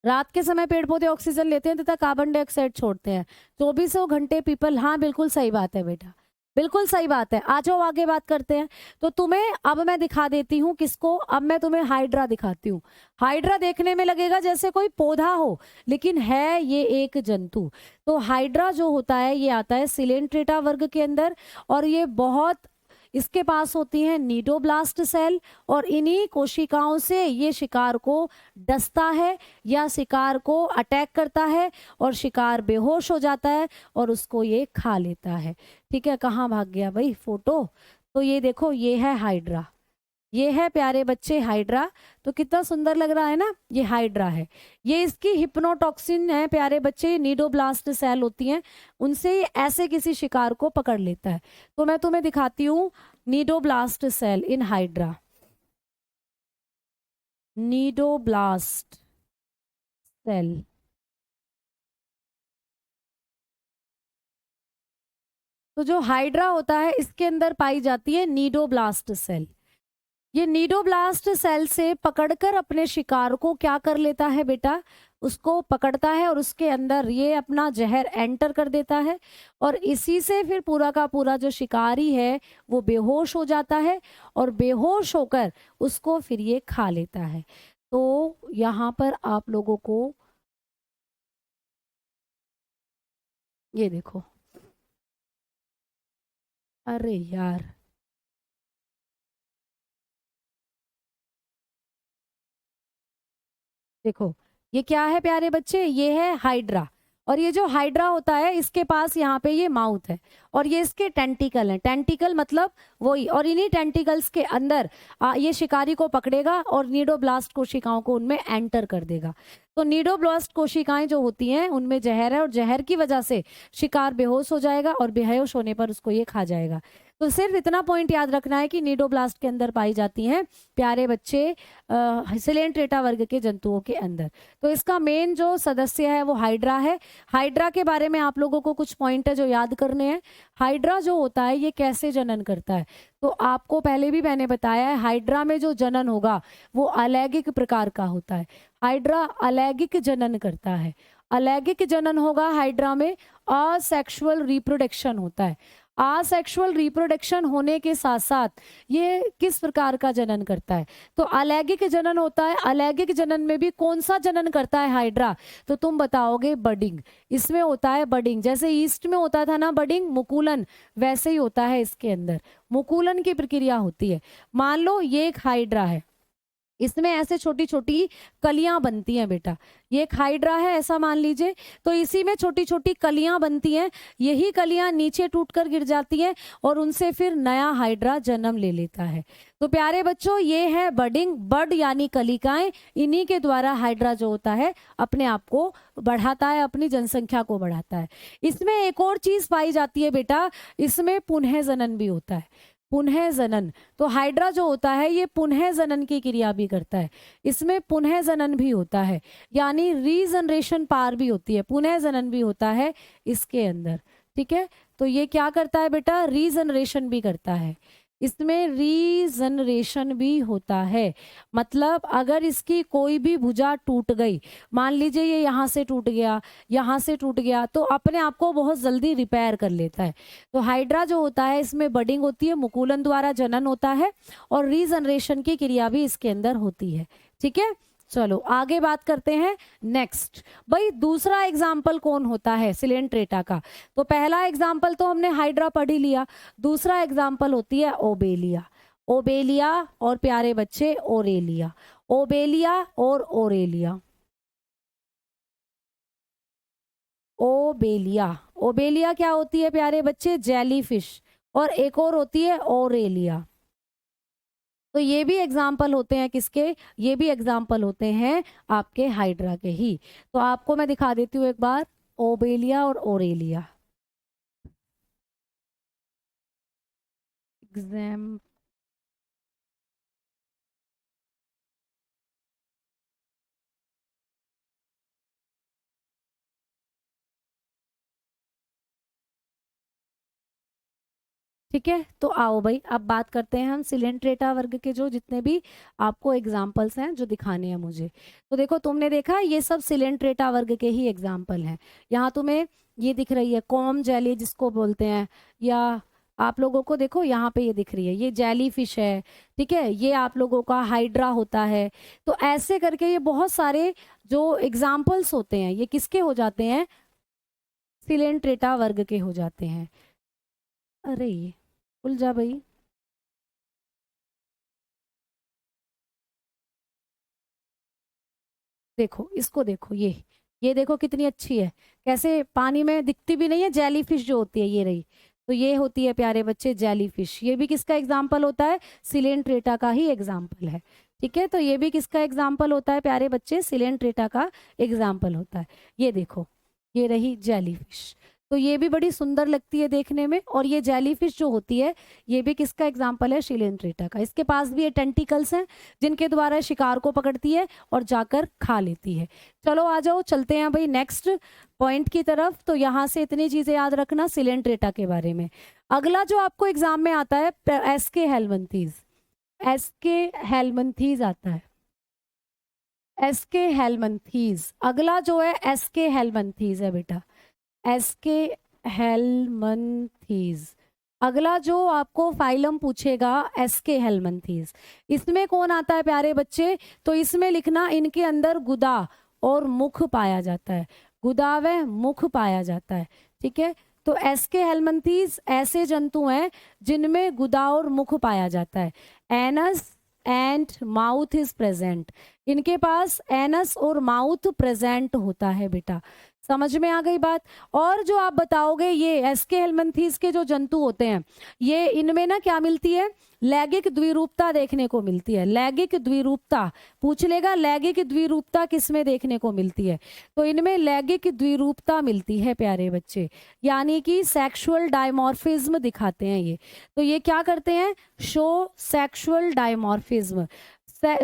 रात के समय पेड़ पौधे ऑक्सीजन लेते हैं तथा कार्बन डाइऑक्साइड छोड़ते हैं। 2400 घंटे पीपल, हाँ बिल्कुल सही बात है बेटा। बिल्कुल सही बात है। आ जाओ आगे बात करते हैं। तो तुम्हें अब मैं दिखा देती हूँ किसको, अब मैं तुम्हें हाइड्रा दिखाती हूँ। हाइड्रा देखने में लगेगा जैसे कोई पौधा हो, लेकिन है ये एक जंतु। तो हाइड्रा जो होता है ये आता है सिलेंट्रेटा वर्ग के अंदर, और ये बहुत, इसके पास होती है नीडोब्लास्ट सेल, और इन्हीं कोशिकाओं से ये शिकार को डसता है या शिकार को अटैक करता है, और शिकार बेहोश हो जाता है और उसको ये खा लेता है। ठीक है, कहाँ भाग गया भाई फोटो। तो ये देखो, ये है हाइड्रा, ये है प्यारे बच्चे हाइड्रा। तो कितना सुंदर लग रहा है ना, ये हाइड्रा है। ये इसकी हिप्नोटॉक्सिन है प्यारे बच्चे, नीडोब्लास्ट सेल होती हैं, उनसे ये ऐसे किसी शिकार को पकड़ लेता है। तो मैं तुम्हें दिखाती हूँ cnidoblast cell in hydra. Cnidoblast cell, तो जो हाइड्रा होता है इसके अंदर पाई जाती है नीडोब्लास्ट सेल। ये नीडोब्लास्ट सेल से पकड़कर अपने शिकार को क्या कर लेता है बेटा, उसको पकड़ता है और उसके अंदर ये अपना जहर एंटर कर देता है, और इसी से फिर पूरा का पूरा जो शिकारी है वो बेहोश हो जाता है, और बेहोश होकर उसको फिर ये खा लेता है। तो यहाँ पर आप लोगों को ये देखो, अरे यार, देखो ये क्या है प्यारे बच्चे, ये है हाइड्रा। और ये जो हाइड्रा होता है इसके पास यहाँ पे ये माउथ है, और ये इसके टेंटिकल हैं। टेंटिकल मतलब वही, और इन्हीं टेंटिकल्स के अंदर ये शिकारी को पकड़ेगा और नीडोब्लास्ट कोशिकाओं को उनमें एंटर कर देगा। तो नीडोब्लास्ट कोशिकाएं जो होती हैं उनमें जहर है, और जहर की वजह से शिकार बेहोश हो जाएगा, और बेहोश होने पर उसको ये खा जाएगा। तो सिर्फ इतना पॉइंट याद रखना है कि नीडोब्लास्ट के अंदर पाई जाती हैं प्यारे बच्चे सिलेंट्रेटा वर्ग के जंतुओं के अंदर। तो इसका मेन जो सदस्य है वो हाइड्रा है। हाइड्रा के बारे में आप लोगों को कुछ पॉइंट है जो याद करने हैं। हाइड्रा जो होता है ये कैसे जनन करता है, तो आपको पहले भी मैंने बताया है, हाइड्रा में जो जनन होगा वो अलैंगिक प्रकार का होता है। हाइड्रा अलैंगिक जनन करता है। अलैंगिक जनन होगा हाइड्रा में, असेक्सुअल रिप्रोडक्शन होता है। असेक्सुअल रिप्रोडक्शन होने के साथ साथ ये किस प्रकार का जनन करता है, तो अलैंगिक जनन होता है। अलैंगिक जनन में भी कौन सा जनन करता है हाइड्रा, तो तुम बताओगे बडिंग। इसमें होता है बडिंग, जैसे ईस्ट में होता था ना बडिंग, मुकुलन, वैसे ही होता है इसके अंदर, मुकुलन की प्रक्रिया होती है। मान लो ये एक हाइड्रा है, इसमें ऐसे छोटी छोटी कलियां बनती हैं बेटा, ये एक हाइड्रा है ऐसा मान लीजिए, तो इसी में छोटी छोटी कलियां बनती हैं। यही कलियां नीचे टूटकर गिर जाती हैं और उनसे फिर नया हाइड्रा जन्म ले लेता है। तो प्यारे बच्चों ये है बडिंग, बड यानी कलिकाएं, इन्हीं के द्वारा हाइड्रा जो होता है अपने आप को बढ़ाता है, अपनी जनसंख्या को बढ़ाता है। इसमें एक और चीज पाई जाती है बेटा, इसमें पुनः जनन भी होता है। पुनः जनन, तो हाइड्रा जो होता है ये पुनः जनन की क्रिया भी करता है, इसमें पुनः जनन भी होता है, यानी रीजनरेशन पार भी होती है, पुनः जनन भी होता है इसके अंदर। ठीक है, तो ये क्या करता है बेटा, रीजनरेशन भी करता है, इसमें रीजनरेशन भी होता है। मतलब अगर इसकी कोई भी भुजा टूट गई, मान लीजिए ये यहाँ से टूट गया, यहाँ से टूट गया, तो अपने आप को बहुत जल्दी रिपेयर कर लेता है। तो हाइड्रा जो होता है इसमें बडिंग होती है, मुकुलन द्वारा जनन होता है, और रीजनरेशन की क्रिया भी इसके अंदर होती है। ठीक है, चलो आगे बात करते हैं। नेक्स्ट भाई दूसरा एग्जाम्पल कौन होता है सिलेंट्रेटा का, तो पहला एग्जाम्पल तो हमने हाइड्रा पढ़ ही लिया, दूसरा एग्जाम्पल होती है ओबेलिया। ओबेलिया और प्यारे बच्चे ओरेलिया, ओबेलिया और ओरेलिया। ओबेलिया, ओबेलिया क्या होती है प्यारे बच्चे, जेलीफिश, और एक और होती है ओरेलिया। तो ये भी एग्जाम्पल होते हैं किसके, ये भी एग्जाम्पल होते हैं आपके हाइड्रा के ही। तो आपको मैं दिखा देती हूँ एक बार ओबेलिया और ओरेलिया। एग्जाम, ठीक है, तो आओ भाई अब बात करते हैं हम सिलेंट्रेटा वर्ग के जो जितने भी आपको एग्जाम्पल्स हैं जो दिखाने हैं मुझे। तो देखो तुमने देखा ये सब सिलेंट्रेटा वर्ग के ही एग्जाम्पल हैं। यहाँ तुम्हें ये दिख रही है कॉम जेली जिसको बोलते हैं, या आप लोगों को देखो यहाँ पे ये दिख रही है, ये जेली फिश है, ठीक है, ये आप लोगों का हाइड्रा होता है। तो ऐसे करके ये बहुत सारे जो एग्जाम्पल्स होते हैं ये किसके हो जाते हैं, सिलेंट्रेटा वर्ग के हो जाते हैं। अरे ये खुल जा भाई, देखो इसको देखो, ये देखो कितनी अच्छी है, कैसे पानी में दिखती भी नहीं है, जेली फिश जो होती है ये रही। तो ये होती है प्यारे बच्चे जेली फिश, ये भी किसका एग्जाम्पल होता है, सिलेंट्रेटा का ही एग्जाम्पल है। ठीक है, तो ये भी किसका एग्जाम्पल होता है प्यारे बच्चे, सिलेंट्रेटा का एग्जाम्पल होता है। ये देखो ये रही जेली फिश, तो ये भी बड़ी सुंदर लगती है देखने में। और ये जेलीफिश जो होती है ये भी किसका एग्जाम्पल है, सिलेंट्रेटा का। इसके पास भी ये टेंटिकल्स हैं जिनके द्वारा शिकार को पकड़ती है और जाकर खा लेती है। चलो आ जाओ, चलते हैं भाई नेक्स्ट पॉइंट की तरफ। तो यहाँ से इतनी चीजें याद रखना सिलेंट्रेटा के बारे में। अगला जो आपको एग्जाम में आता है एसके हेलमंथीज, एसके हेलमंथीज आता है, एसके हेलमंथीज। अगला जो है एसके हेलमंथीज है बेटा, एसके हेलमंथीज। अगला जो आपको फाइलम पूछेगा एसके हेलमंथीज, इसमें कौन आता है प्यारे बच्चे, तो इसमें लिखना इनके अंदर गुदा और मुख पाया जाता है, गुदा व मुख पाया जाता है। ठीक है, तो एसके हेलमंथीज ऐसे जंतु हैं जिनमें गुदा और मुख पाया जाता है। Anus and mouth is present, इनके पास एनस और माउथ प्रेजेंट होता है बेटा, समझ में आ गई बात। और जो आप बताओगे ये एसके हेलमंथीज के जो जंतु होते हैं ये इनमें ना क्या मिलती है, लैंगिक द्विरूपता देखने को मिलती है। लैंगिक द्विरूपता पूछ लेगा, लैंगिक द्विरूपता किसमें देखने को मिलती है, तो इनमें लैंगिक द्विरूपता मिलती है प्यारे बच्चे, यानी कि सेक्सुअल डायमॉर्फिज्म दिखाते हैं ये। तो ये क्या करते हैं, show sexual dimorphism,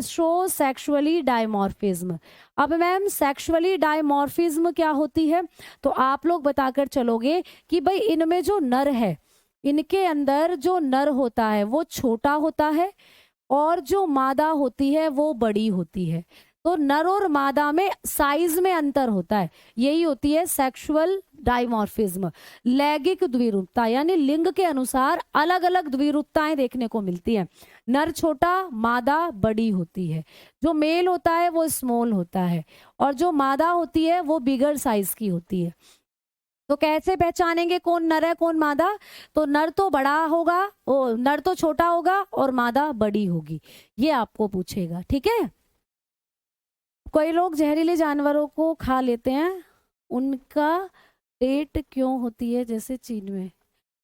show sexually dimorphism. अब मैम सेक्सुअली डायमॉर्फिज्म क्या होती है, तो आप लोग बताकर चलोगे कि भाई इनमें जो नर है, इनके अंदर जो नर होता है वो छोटा होता है और जो मादा होती है वो बड़ी होती है। तो नर और मादा में साइज में अंतर होता है, यही होती है सेक्सुअल डायमॉर्फिज्म। लैंगिक द्विरूपता यानी लिंग के अनुसार अलग अलग द्विरूपताएं देखने को मिलती है। नर छोटा, मादा बड़ी होती है। जो मेल होता है वो स्मॉल होता है और जो मादा होती है वो बिगर साइज की होती है। तो कैसे पहचानेंगे कौन नर है कौन मादा, तो नर तो बड़ा होगा, नर तो छोटा होगा और मादा बड़ी होगी, ये आपको पूछेगा। ठीक है, कोई लोग जहरीले जानवरों को खा लेते हैं, उनका डेथ क्यों होती है, जैसे चीन में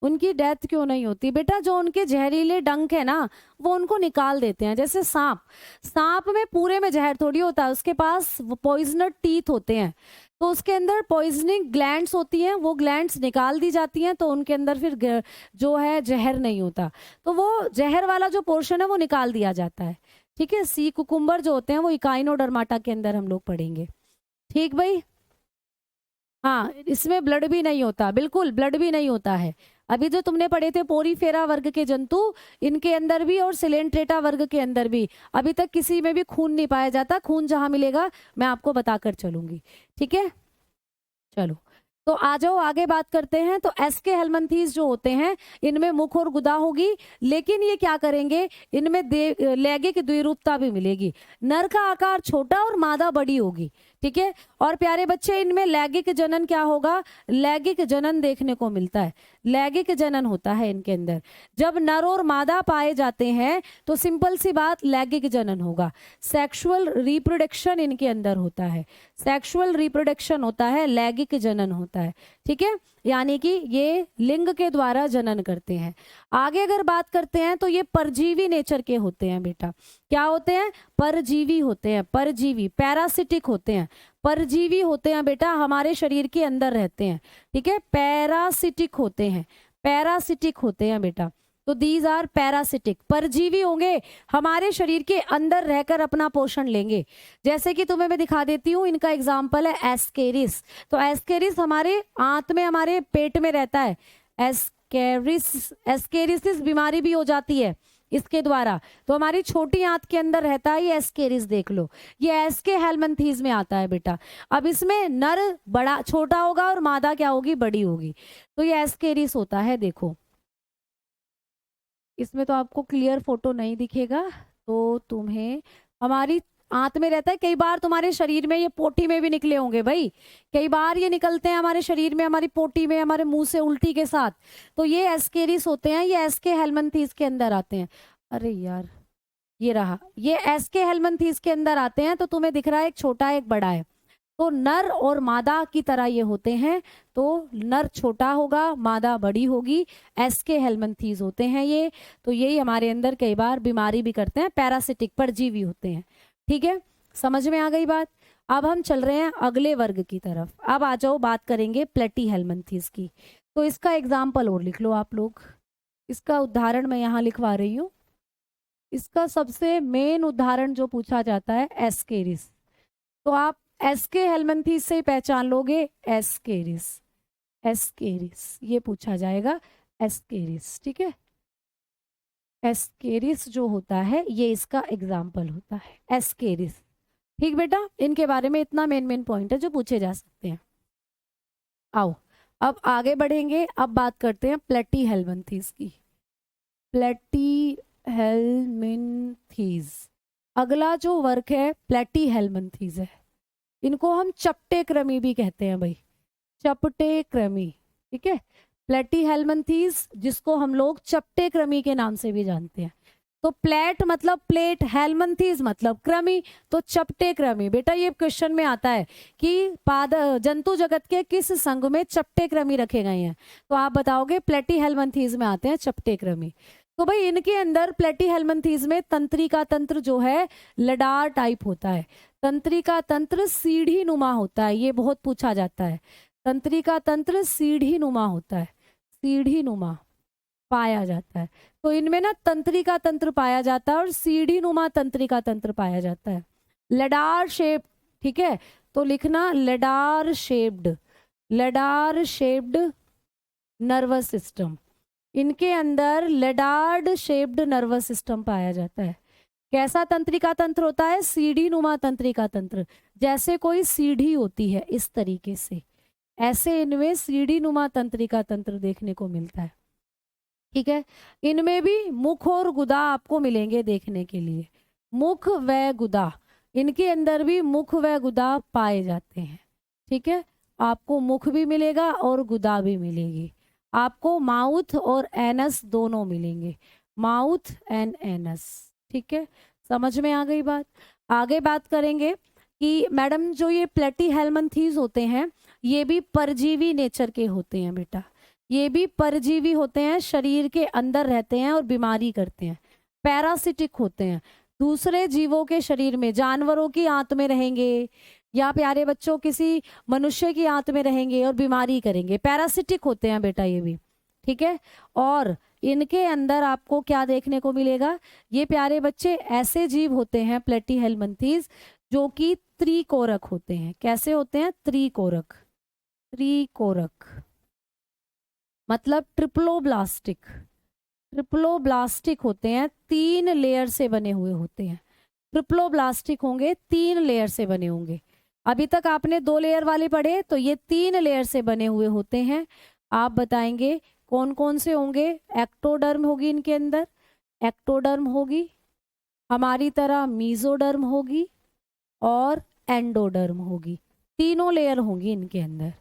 उनकी डेथ क्यों नहीं होती, बेटा जो उनके जहरीले डंक है ना वो उनको निकाल देते हैं। जैसे सांप, सांप में पूरे में जहर थोड़ी होता है, उसके पास पॉइजनर टीथ होते हैं, तो उसके अंदर पॉइजनिंग ग्लैंड्स होती हैं, वो ग्लैंड्स निकाल दी जाती हैं, तो उनके अंदर फिर जो है जहर नहीं होता, तो वो जहर वाला जो पोर्शन है वो निकाल दिया जाता है। ठीक है, सी कुकुम्बर जो होते हैं वो इकाइनोडर्माटा के अंदर हम लोग पढ़ेंगे। ठीक भाई, हाँ इसमें ब्लड भी नहीं होता, बिल्कुल ब्लड भी नहीं होता है। अभी जो तुमने पढ़े थे पोरीफेरा वर्ग के जंतु, इनके अंदर भी और सिलेंट्रेटा वर्ग के अंदर भी अभी तक किसी में भी खून नहीं पाया जाता। खून जहां मिलेगा मैं आपको बताकर चलूंगी। ठीक है, चलो तो आ जाओ आगे बात करते हैं। तो एसके हेलमंथीज जो होते हैं इनमें मुख और गुदा होगी, लेकिन ये क्या करेंगे, इनमें लैंगिक द्विरूपता भी मिलेगी। नर का आकार छोटा और मादा बड़ी होगी। ठीक है, और प्यारे बच्चे इनमें लैंगिक जनन क्या होगा, लैंगिक जनन देखने को मिलता है, लैंगिक जनन होता है इनके अंदर। जब नर और मादा पाए जाते हैं तो सिंपल सी बात लैंगिक जनन होगा। सेक्सुअल रिप्रोडक्शन इनके अंदर होता है, सेक्सुअल रिप्रोडक्शन होता है, लैंगिक जनन होता है। ठीक है, यानी कि ये लिंग के द्वारा जनन करते हैं। आगे अगर बात करते हैं तो ये परजीवी नेचर के होते हैं बेटा। क्या होते हैं, परजीवी होते हैं, परजीवी पैरासिटिक होते हैं, परजीवी होते हैं बेटा, हमारे शरीर के अंदर रहते हैं। ठीक है, पैरासिटिक होते हैं, पैरासिटिक होते हैं बेटा। तो दीज आर पैरासिटिक, परजीवी होंगे, हमारे शरीर के अंदर रहकर अपना पोषण लेंगे। जैसे कि तुम्हें मैं दिखा देती हूँ, इनका एग्जाम्पल है एस्केरिस। तो एस्केरिस हमारे आंत में, हमारे पेट में रहता है। एस्केरिसिस बीमारी भी हो जाती है इसके द्वारा, तो हमारी छोटी आंत के अंदर रहता है। ये एस्केरिस देख लो, ये एसके हेलमंथीज में आता है बेटा। अब इसमें नर बड़ा छोटा होगा और मादा क्या होगी, बड़ी होगी। तो ये एस्केरिस होता है, देखो इसमें तो आपको क्लियर फोटो नहीं दिखेगा, तो तुम्हें हमारी आंत में रहता है। कई बार तुम्हारे शरीर में ये पोटी में भी निकले होंगे भाई, कई बार ये निकलते हैं हमारे शरीर में, हमारी पोटी में, हमारे मुंह से उल्टी के साथ। तो ये एस्केरिस होते हैं, ये एसके हेलमिंथीज के अंदर आते हैं। अरे यार, ये रहा, ये एसके हेलमिंथीज के अंदर आते हैं। तो तुम्हें दिख रहा है एक छोटा एक बड़ा है, तो नर और मादा की तरह ये होते हैं। तो नर छोटा होगा, मादा बड़ी होगी, एसके हेलमिंथीज होते हैं ये। तो यही हमारे अंदर कई बार बीमारी भी करते हैं, पैरासिटिक परजीवी होते हैं। ठीक है, समझ में आ गई बात। अब हम चल रहे हैं अगले वर्ग की तरफ। अब आ जाओ, बात करेंगे प्लेटी हेलमिंथीज की। तो इसका एग्जाम्पल और लिख लो आप लोग, इसका उदाहरण मैं यहाँ लिखवा रही हूँ। इसका सबसे मेन उदाहरण जो पूछा जाता है एस्केरिस, तो आप एसके हेलमिंथीज से ही पहचान लोगे, एस्केरिस, एस्केरिस ये पूछा जाएगा, एस्केरिस। ठीक है, एस्केरिस जो होता है ये इसका एग्जाम्पल होता है, एस्केरिस। ठीक बेटा, इनके बारे में इतना मेन मेन पॉइंट है जो पूछे जा सकते हैं। आओ अब आगे बढ़ेंगे, अब बात करते हैं प्लेटी हेलमिंथीज की। प्लेटी हेलमिंथीज, अगला जो वर्ग है प्लेटी हेलमिंथीज है। इनको हम चपटे क्रमी भी कहते हैं भाई, चपटे क्रमी। ठीक है, प्लेटी हेलमिंथीज जिसको हम लोग चपटे क्रमी के नाम से भी जानते हैं। तो प्लेट मतलब प्लेट, हेलमिंथीज मतलब क्रमी, तो चपटे क्रमी। बेटा ये क्वेश्चन में आता है कि जंतु जगत के किस संघ में चपटे क्रमी रखे गए हैं, तो आप बताओगे प्लेटी हेलमिंथीज में आते हैं चपटे क्रमी। तो भाई इनके अंदर प्लेटी हेलमिंथीज में तंत्रिका तंत्र जो है लडार टाइप होता है, तंत्रिका तंत्र सीढ़ी नुमा होता है, ये बहुत पूछा जाता है। तंत्रिका तंत्र सीढ़ी नुमा होता है, सीढ़ी नुमा पाया जाता है। तो इनमें ना तंत्रिका तंत्र पाया जाता है और सीढ़ी नुमा तंत्रिका तंत्र पाया जाता है, लडार शेप। ठीक है, तो लिखना ladder shaped, ladder shaped nervous system. इनके अंदर लडार्ड शेप्ड नर्वस सिस्टम पाया जाता है। कैसा तंत्रिका तंत्र होता है, सीढ़ी नुमा तंत्रिका तंत्र, जैसे कोई सीढ़ी होती है इस तरीके से, ऐसे इनमें सीढ़ी नुमा तंत्रिका तंत्र देखने को मिलता है। ठीक है, इनमें भी मुख और गुदा आपको मिलेंगे देखने के लिए, मुख व गुदा, इनके अंदर भी मुख व गुदा पाए जाते हैं। ठीक है, आपको मुख भी मिलेगा और गुदा भी मिलेगी, आपको माउथ और एनस दोनों मिलेंगे, माउथ एंड एनस। ठीक है, समझ में आ गई बात। आगे बात करेंगे कि मैडम जो ये प्लेटी हेलमिंथीज होते हैं ये भी परजीवी नेचर के होते हैं बेटा, ये भी परजीवी होते हैं, शरीर के अंदर रहते हैं और बीमारी करते हैं, पैरासिटिक होते हैं, दूसरे जीवों के शरीर में, जानवरों की आंत में रहेंगे या प्यारे बच्चों किसी मनुष्य की आंत में रहेंगे और बीमारी करेंगे, पैरासिटिक होते हैं बेटा ये भी। ठीक है, और इनके अंदर आपको क्या देखने को मिलेगा, ये प्यारे बच्चे ऐसे जीव होते हैं प्लेटी हेलमिंथीज जो कि त्रिकोरक होते हैं। कैसे होते हैं, त्रिकोरक, त्रिकोरक मतलब ट्रिप्लोब्लास्टिक, ट्रिप्लोब्लास्टिक होते हैं, 3 लेयर से बने हुए होते हैं, ट्रिप्लोब्लास्टिक होंगे, 3 लेयर से बने होंगे। अभी तक आपने 2 लेयर वाले पढ़े, तो ये 3 लेयर से बने हुए होते हैं। आप बताएंगे कौन कौन से होंगे। एक्टोडर्म होगी इनके अंदर, एक्टोडर्म होगी, हमारी तरह मीजोडर्म होगी और एंडोडर्म होगी, तीनों लेयर होंगी इनके अंदर।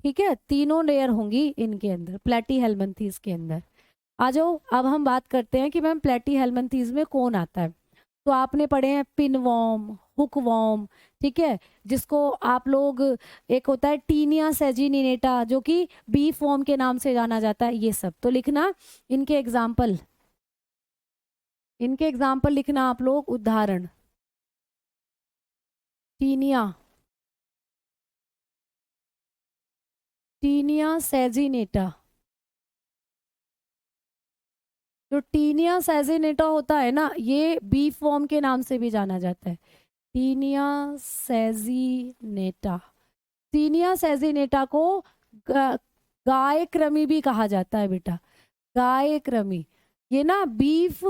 ठीक है, तीनों लेयर होंगी इनके अंदर प्लेटी हेलमिंथीज के अंदर। आ जाओ, अब हम बात करते हैं कि मैम प्लेटी हेलमिंथीज में कौन आता है। तो आपने पढ़े हैं पिनवॉर्म, हुकवॉर्म, ठीक है, जिसको आप लोग, एक होता है टीनिया सेजिनिनेटा जो कि बीफ वॉर्म के नाम से जाना जाता है, ये सब तो लिखना। इनके एग्जाम्पल, इनके एग्जाम्पल लिखना आप लोग, उदाहरण टीनिया, टीनिया सेजिनेटा। जो टीनिया सेजिनेटा होता है ना, ये बीफ वॉर्म के नाम से भी जाना जाता है, टीनिया सेजिनेटा। टीनिया सेजिनेटा को गाय क्रमी भी कहा जाता है बेटा, गाय क्रमी। ये ना बीफ,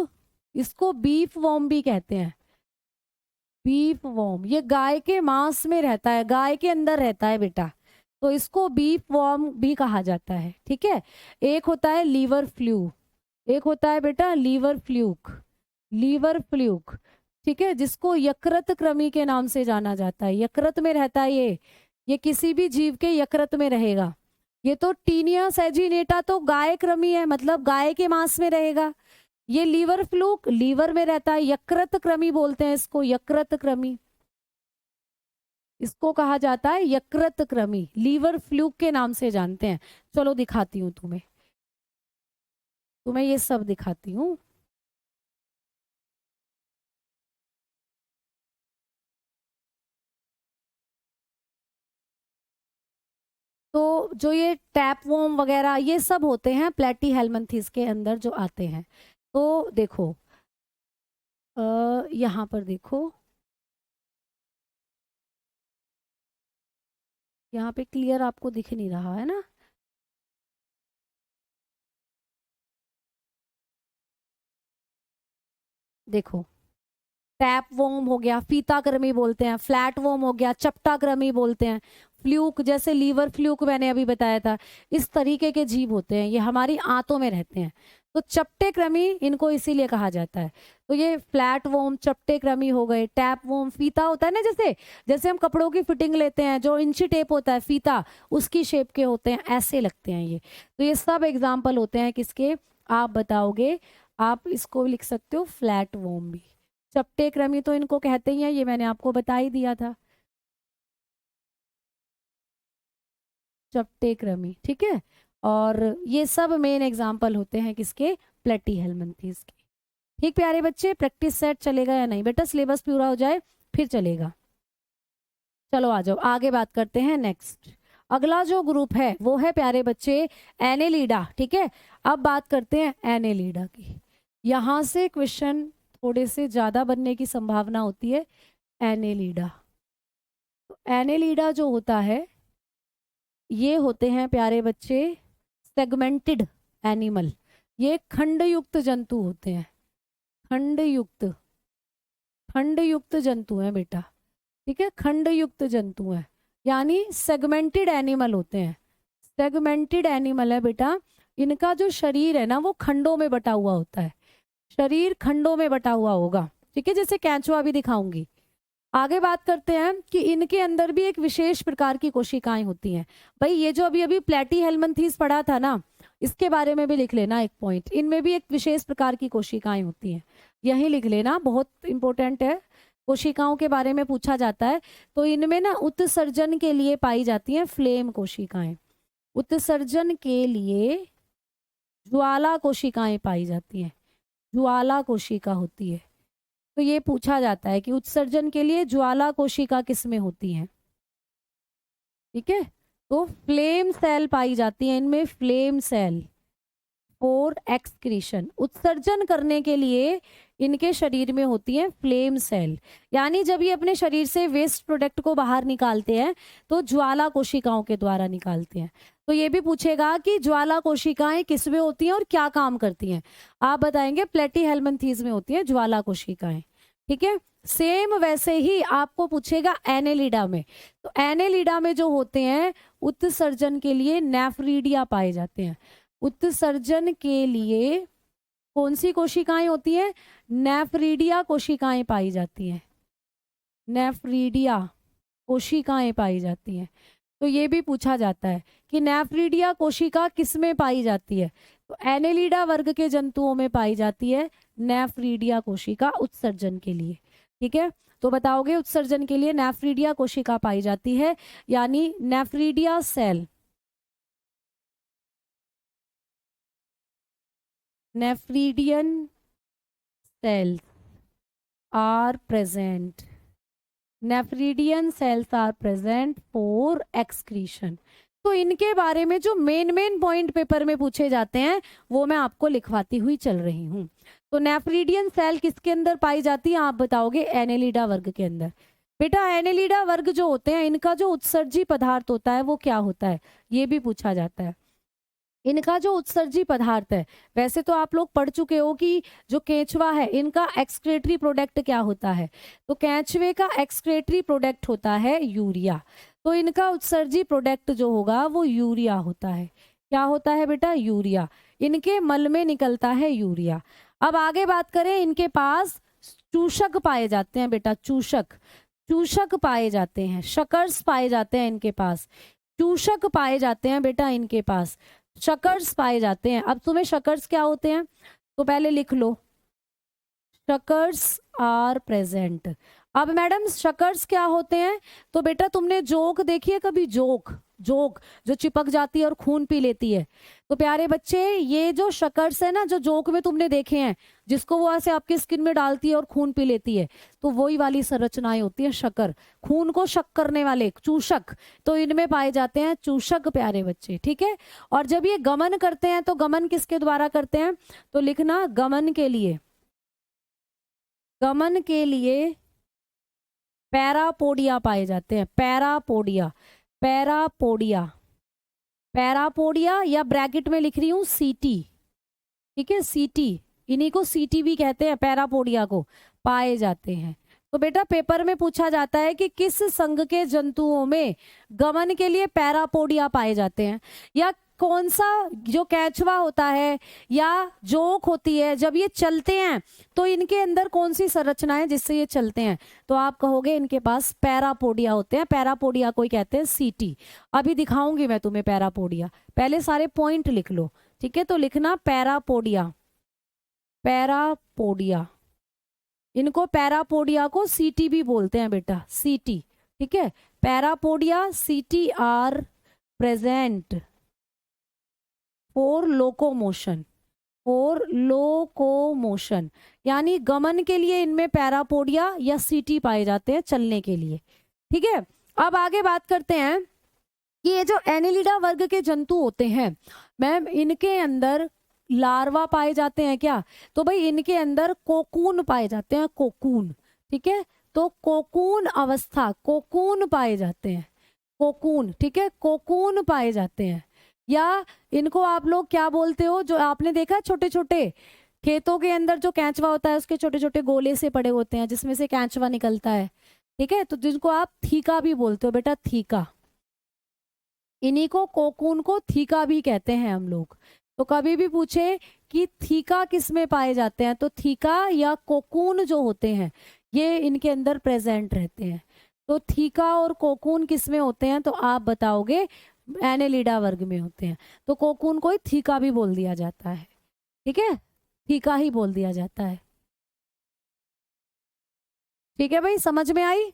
इसको बीफ वॉर्म भी कहते हैं, बीफ वॉर्म। ये गाय के मांस में रहता है, गाय के अंदर रहता है बेटा, तो इसको बीफ वॉर्म भी कहा जाता है। ठीक है, एक होता है लीवर फ्लू, एक होता है बेटा लीवर फ्लूक, लीवर फ्लूक, ठीक है, जिसको यकृत कृमि के नाम से जाना जाता है। यकृत में रहता है ये किसी भी जीव के यकृत में रहेगा। ये तो टीनिया सैजिनेटा तो गाय कृमि है, मतलब गाय के मांस में रहेगा। ये लीवर फ्लूक लीवर में रहता है, यकृत कृमि बोलते हैं इसको, यकृत कृमि, इसको कहा जाता है यकृत कृमि, लीवर फ्लूक के नाम से जानते हैं। चलो दिखाती हूँ तुम्हें ये सब दिखाती हूँ। तो जो ये टैप वॉर्म वगैरह ये सब होते हैं प्लेटी हेलमिंथेस के अंदर जो आते हैं। तो देखो यहाँ पर देखो, यहाँ पे क्लियर आपको दिख नहीं रहा है ना? देखो टैप वॉर्म हो गया, फीता कृमि बोलते हैं, फ्लैट वॉर्म हो गया, चपटा कृमि बोलते हैं, फ्लूक जैसे लीवर फ्लूक मैंने अभी बताया था, इस तरीके के जीव होते हैं, ये हमारी आंतों में रहते हैं। तो चपटे कृमि इनको इसीलिए कहा जाता है। तो ये फ्लैट वॉर्म, चपटे कृमि हो गए, टैप वॉर्म, फीता होता है ना, जैसे जैसे हम कपड़ों की फिटिंग लेते हैं, जो इंची टेप होता है फीता, उसकी शेप के होते हैं, ऐसे लगते हैं ये। तो ये सब एग्जाम्पल होते हैं किसके, आप बताओगे, आप इसको लिख सकते हो फ्लैट वॉर्म भी। चपटे कृमि तो इनको कहते ही हैं, ये मैंने आपको बता ही दिया था, चपटे कृमि, ठीक है। और ये सब मेन एग्जाम्पल होते हैं किसके, प्लेटी हेलमिंथेस के। ठीक प्यारे बच्चे, प्रैक्टिस सेट चलेगा या नहीं बेटा, सिलेबस पूरा हो जाए फिर चलेगा। चलो आ जाओ आगे बात करते हैं। नेक्स्ट अगला जो ग्रुप है वो है प्यारे बच्चे एनेलिडा, ठीक है। अब बात करते हैं एनेलिडा की। यहाँ से क्वेश्चन थोड़े से ज्यादा बनने की संभावना होती है। एनेलिडा, तो एनेलिडा जो होता है ये होते हैं प्यारे बच्चे सेगमेंटेड एनिमल, ये खंडयुक्त जंतु होते हैं, खंडयुक्त, खंडयुक्त जंतु हैं बेटा, ठीक है, खंडयुक्त जंतु हैं, यानी सेगमेंटेड एनिमल होते हैं। सेगमेंटेड एनिमल है बेटा, इनका जो शरीर है ना वो खंडों में बटा हुआ होता है, शरीर खंडों में बटा हुआ होगा, ठीक है, जैसे कैंचुआ भी दिखाऊंगी। आगे बात करते हैं कि इनके अंदर भी एक विशेष प्रकार की कोशिकाएं होती हैं। भाई ये जो अभी अभी प्लेटी हेलमिंथेस पढ़ा था ना, इसके बारे में भी लिख लेना एक पॉइंट, इनमें भी एक विशेष प्रकार की कोशिकाएं होती हैं, यही लिख लेना, बहुत इंपॉर्टेंट है। कोशिकाओं के बारे में पूछा जाता है तो इनमें ना उत्सर्जन के लिए पाई जाती हैं फ्लेम कोशिकाएं, उत्सर्जन के लिए ज्वाला कोशिकाएं पाई जाती हैं, ज्वाला कोशिका होती है। तो ये पूछा जाता है कि उत्सर्जन के लिए ज्वाला कोशिका किसमें होती है, ठीक है। तो फ्लेम सेल पाई जाती है इनमें, फ्लेम सेल फॉर एक्सक्रीशन, उत्सर्जन करने के लिए इनके शरीर में होती है फ्लेम सेल, यानी जब ये अपने शरीर से वेस्ट प्रोडक्ट को बाहर निकालते हैं तो ज्वाला कोशिकाओं के द्वारा निकालते हैं। तो ये भी पूछेगा कि ज्वाला कोशिकाएं किसमें होती हैं और क्या काम करती हैं, आप बताएंगे प्लेटी हेलमिंथेस में होती है ज्वाला कोशिकाएं, ठीक है। सेम वैसे ही आपको पूछेगा एनेलिडा में, तो एनेलिडा में जो होते हैं उत्सर्जन के लिए नेफ्रीडिया पाए जाते हैं, उत्सर्जन के लिए कौन सी कोशिकाएं होती हैं, नेफ्रीडिया कोशिकाएं पाई जाती हैं, नेफ्रीडिया कोशिकाएं पाई जाती हैं। तो ये भी पूछा जाता है कि नेफ्रीडिया कोशिका किसमें पाई जाती है, तो एनेलिडा वर्ग के जंतुओं में पाई जाती है नेफ्रीडिया कोशिका उत्सर्जन के लिए, ठीक है। तो बताओगे उत्सर्जन के लिए नेफ्रीडिया कोशिका पाई जाती है, यानी nephridia cell, nephridian cells are present, nephridian cells are present for excretion. तो इनके बारे में जो मेन मेन पॉइंट पेपर में पूछे जाते हैं वो मैं आपको लिखवाती हुई चल रही हूँ। तो नेफ्रीडियन सेल किसके अंदर पाई जाती है, आप बताओगे एनेलिडा वर्ग के अंदर। बेटा एनेलिडा वर्ग जो होते हैं इनका जो उत्सर्जी पदार्थ होता है वो क्या होता है, ये भी पूछा जाता है। इनका जो उत्सर्जी पदार्थ है, वैसे तो आप लोग पढ़ चुके हो कि जो केंचुआ है इनका एक्सक्रेटरी प्रोडक्ट क्या होता है, तो केंचुए का एक्सक्रेटरी प्रोडक्ट होता है यूरिया, तो इनका उत्सर्जी प्रोडक्ट जो होगा वो यूरिया होता है। क्या होता है बेटा? यूरिया। इनके मल में निकलता है यूरिया। अब आगे बात करें, इनके पास चूषक पाए जाते हैं बेटा, चूषक, चूषक पाए जाते हैं, शकर्स पाए जाते हैं इनके पास, चूषक पाए जाते हैं बेटा इनके पास, शकर्स पाए जाते हैं। अब तुम्हें शकर्स क्या होते हैं तो पहले लिख लो, शकर्स आर प्रेजेंट। अब मैडम शकर्स क्या होते हैं? तो बेटा तुमने जोक देखी है कभी? जोक, जोक जो चिपक जाती है और खून पी लेती है। तो प्यारे बच्चे ये जो शकर्स है ना, जो जोक में तुमने देखे हैं, जिसको वो ऐसे आपकी स्किन में डालती है और खून पी लेती है, तो वही वाली संरचनाएं होती है शक्कर, खून को शक करने वाले चूषक। तो इनमें पाए जाते हैं चूषक प्यारे बच्चे, ठीक है। और जब ये गमन करते हैं तो गमन किसके द्वारा करते हैं? तो लिखना गमन के लिए, गमन के लिए पैरापोडिया पाए जाते हैं, पैरापोडिया, पैरापोडिया, पैरापोडिया, या ब्रैकेट में लिख रही हूं सीटी, ठीक है, सीटी, इन्हीं को सीटी भी कहते हैं, पैरापोडिया को पाए जाते हैं। तो बेटा पेपर में पूछा जाता है कि किस संघ के जंतुओं में गमन के लिए पैरापोडिया पाए जाते हैं, या कौन सा जो कैचवा होता है या जोक होती है, जब ये चलते हैं तो इनके अंदर कौन सी संरचना है जिससे ये चलते हैं? तो आप कहोगे इनके पास पैरापोडिया होते हैं, पैरापोडिया को ही कहते हैं सीटी। अभी दिखाऊंगी मैं तुम्हें पैरापोडिया, पहले सारे पॉइंट लिख लो, ठीक है। तो लिखना पैरापोडिया, पैरापोडिया, इनको पैरापोडिया को सीटी भी बोलते हैं बेटा, सीटी, ठीक है। Parapodia setae are present for locomotion, for locomotion, यानी गमन के लिए इनमें पैरापोडिया या सीटी पाए जाते हैं, चलने के लिए, ठीक है। अब आगे बात करते हैं कि ये जो एनेलिडा वर्ग के जंतु होते हैं मैम, इनके अंदर लार्वा पाए जाते हैं क्या? तो भाई इनके अंदर कोकून पाए जाते हैं, कोकून, ठीक है। तो कोकून अवस्था, कोकून पाए जाते हैं, कोकून, ठीक है, कोकून पाए जाते हैं। या इनको आप लोग क्या बोलते हो, जो आपने देखा छोटे छोटे खेतों के अंदर जो कैंचवा होता है उसके छोटे छोटे गोले से पड़े होते हैं जिसमें से कैंचवा निकलता है, ठीक है। तो जिनको आप थीका भी बोलते हो बेटा, थीका, इन्हीं को कोकून को थीका भी कहते हैं हम लोग। तो कभी भी पूछे कि थीका किस में पाए जाते हैं, तो थीका या कोकून जो होते हैं ये इनके अंदर प्रेजेंट रहते हैं। तो थीका और कोकून किस में होते हैं? तो आप बताओगे एनेलिडा वर्ग में होते हैं। तो कोकून को ही थीका भी बोल दिया जाता है, ठीक है, थीका ही बोल दिया जाता है, ठीक है भाई, समझ में आई?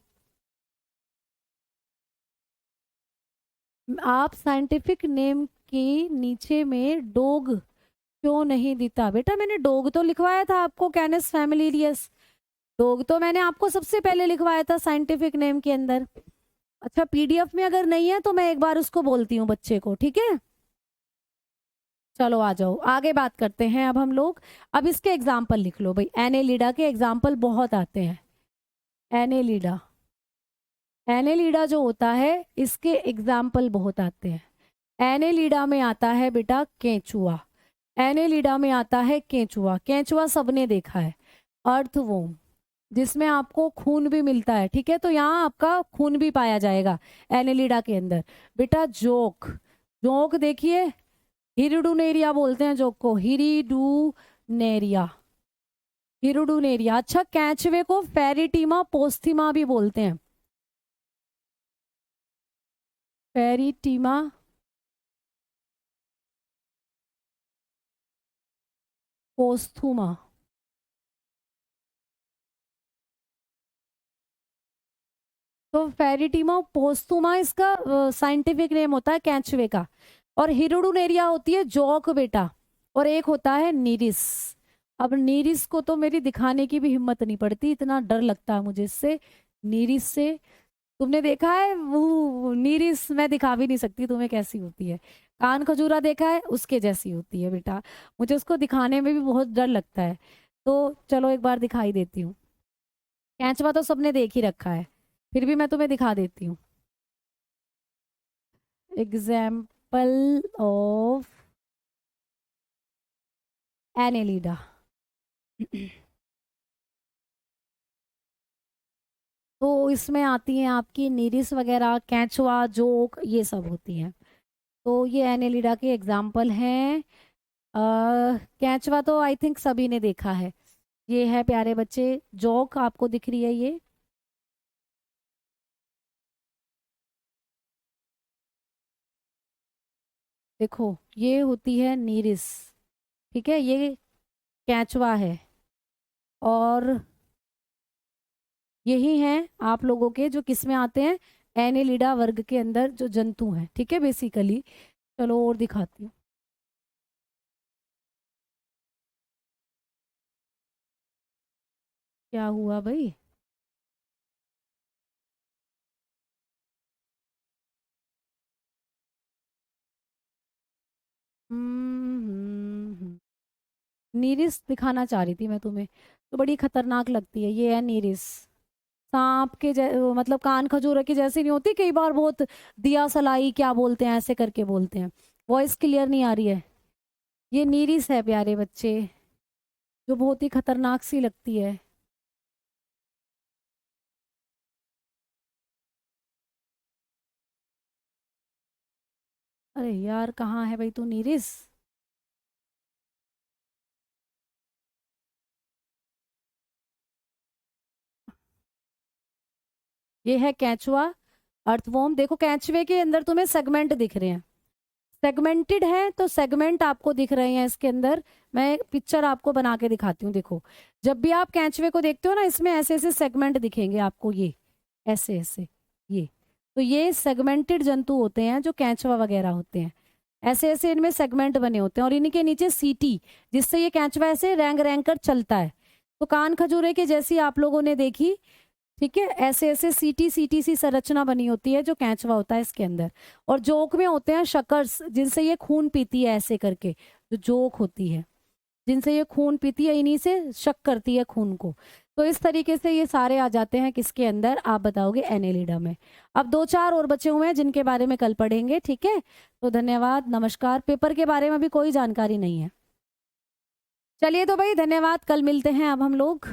आप साइंटिफिक नेम के नीचे में डॉग क्यों नहीं दिखता? बेटा मैंने डॉग तो लिखवाया था आपको, कैनस फैमिलियस, डॉग तो मैंने आपको सबसे पहले लिखवाया था साइंटिफिक नेम के अंदर। अच्छा पीडीएफ में अगर नहीं है तो मैं एक बार उसको बोलती हूँ बच्चे को, ठीक है। चलो आ जाओ आगे बात करते हैं अब हम लोग। अब इसके एग्जाम्पल लिख लो भाई, एनेलिडा के एग्जाम्पल बहुत आते हैं। एनेलिडा, एनेलिडा जो होता है इसके एग्जाम्पल बहुत आते हैं। एनेलिडा में आता है बेटा केंचुआ, एनेलिडा में आता है केंचुआ, केंचुआ सबने देखा है, अर्थवोम, जिसमें आपको खून भी मिलता है, ठीक है। तो यहाँ आपका खून भी पाया जाएगा एनेलिडा के अंदर। बेटा जोक, जोक देखिए, हिरिडुनेरिया बोलते हैं जोक को, हिरिडुनेरिया, हिरिडुनेरिया। अच्छा कैचवे को फेरिटीमा पोस्थिमा भी बोलते हैं, फेरिटीमा पोस्थुमा। तो फेरिटीमा पोस्थुमा इसका साइंटिफिक नेम होता है कैचवे का। और हिरुडुनेरिया होती है जॉक बेटा, और एक होता है नीरिस। अब नीरिस को तो मेरी दिखाने की भी हिम्मत नहीं पड़ती, इतना डर लगता है मुझे इससे, नीरिस से। तुमने देखा है वो नीरिस? मैं दिखा भी नहीं सकती तुम्हें कैसी होती है। कान खजूरा देखा है? उसके जैसी होती है बेटा, मुझे उसको दिखाने में भी बहुत डर लगता है। तो चलो एक बार दिखाई देती हूँ। कैंचवा तो सबने देख ही रखा है, फिर भी मैं तुम्हें दिखा देती हूँ। Example of Annelida. तो इसमें आती हैं आपकी नीरिस वगैरह, कैंचवा, जोक, ये सब होती हैं। तो ये एनेलिडा के एग्जाम्पल हैं। कैंचवा तो आई थिंक सभी ने देखा है। ये है प्यारे बच्चे जोक, आपको दिख रही है ये। देखो ये होती है नीरिस, ठीक है, ये कैंचवा है। और यही हैं आप लोगों के जो किस में आते हैं, एनेलिडा वर्ग के अंदर जो जंतु हैं, ठीक है बेसिकली। चलो और दिखाती हूँ। क्या हुआ भाई? नीरिस दिखाना चाह रही थी मैं तुम्हें, तो बड़ी खतरनाक लगती है। ये है नीरिस, सांप के मतलब कान खजूर के जैसे नहीं होती कई बार, बहुत दिया सलाई क्या बोलते हैं ऐसे करके बोलते हैं। वॉइस क्लियर नहीं आ रही है। ये नीरिस है प्यारे बच्चे, जो बहुत ही खतरनाक सी लगती है। अरे यार कहाँ है भाई तू नीरिस? ये है कैचुआ, अर्थवॉर्म। देखो कैचवे के अंदर तुम्हें सेगमेंट दिख रहे हैं, सेगमेंटेड है तो सेगमेंट आपको दिख रहे हैं इसके अंदर। मैं पिक्चर आपको बना के दिखाती हूँ। देखो जब भी आप कैंचवे को देखते हो ना, इसमें ऐसे ऐसे सेगमेंट दिखेंगे आपको, ये ऐसे ऐसे, ये तो ये सेगमेंटेड जंतु होते हैं जो कैंचवा वगैरह होते हैं। ऐसे ऐसे इनमें सेगमेंट बने होते हैं और इनके नीचे सीटी, जिससे ये कैंचवा ऐसे रैंग रैंग कर चलता है। तो कान खजूरे के जैसी आप लोगों ने देखी, ठीक है, ऐसे ऐसे सीटी सीटी सी संरचना बनी होती है जो कैंचवा होता है इसके अंदर। और जोक में होते हैं शकर्स, जिनसे ये खून पीती है ऐसे करके, जो जोक होती है जिनसे ये खून पीती है, इन्हीं से शक करती है खून को। तो इस तरीके से ये सारे आ जाते हैं किसके अंदर, आप बताओगे एनेलिडा में। अब दो चार और बचे हुए हैं जिनके बारे में कल पढ़ेंगे, ठीक है। तो धन्यवाद, नमस्कार। पेपर के बारे में भी कोई जानकारी नहीं है। चलिए तो भाई धन्यवाद, कल मिलते हैं अब हम लोग।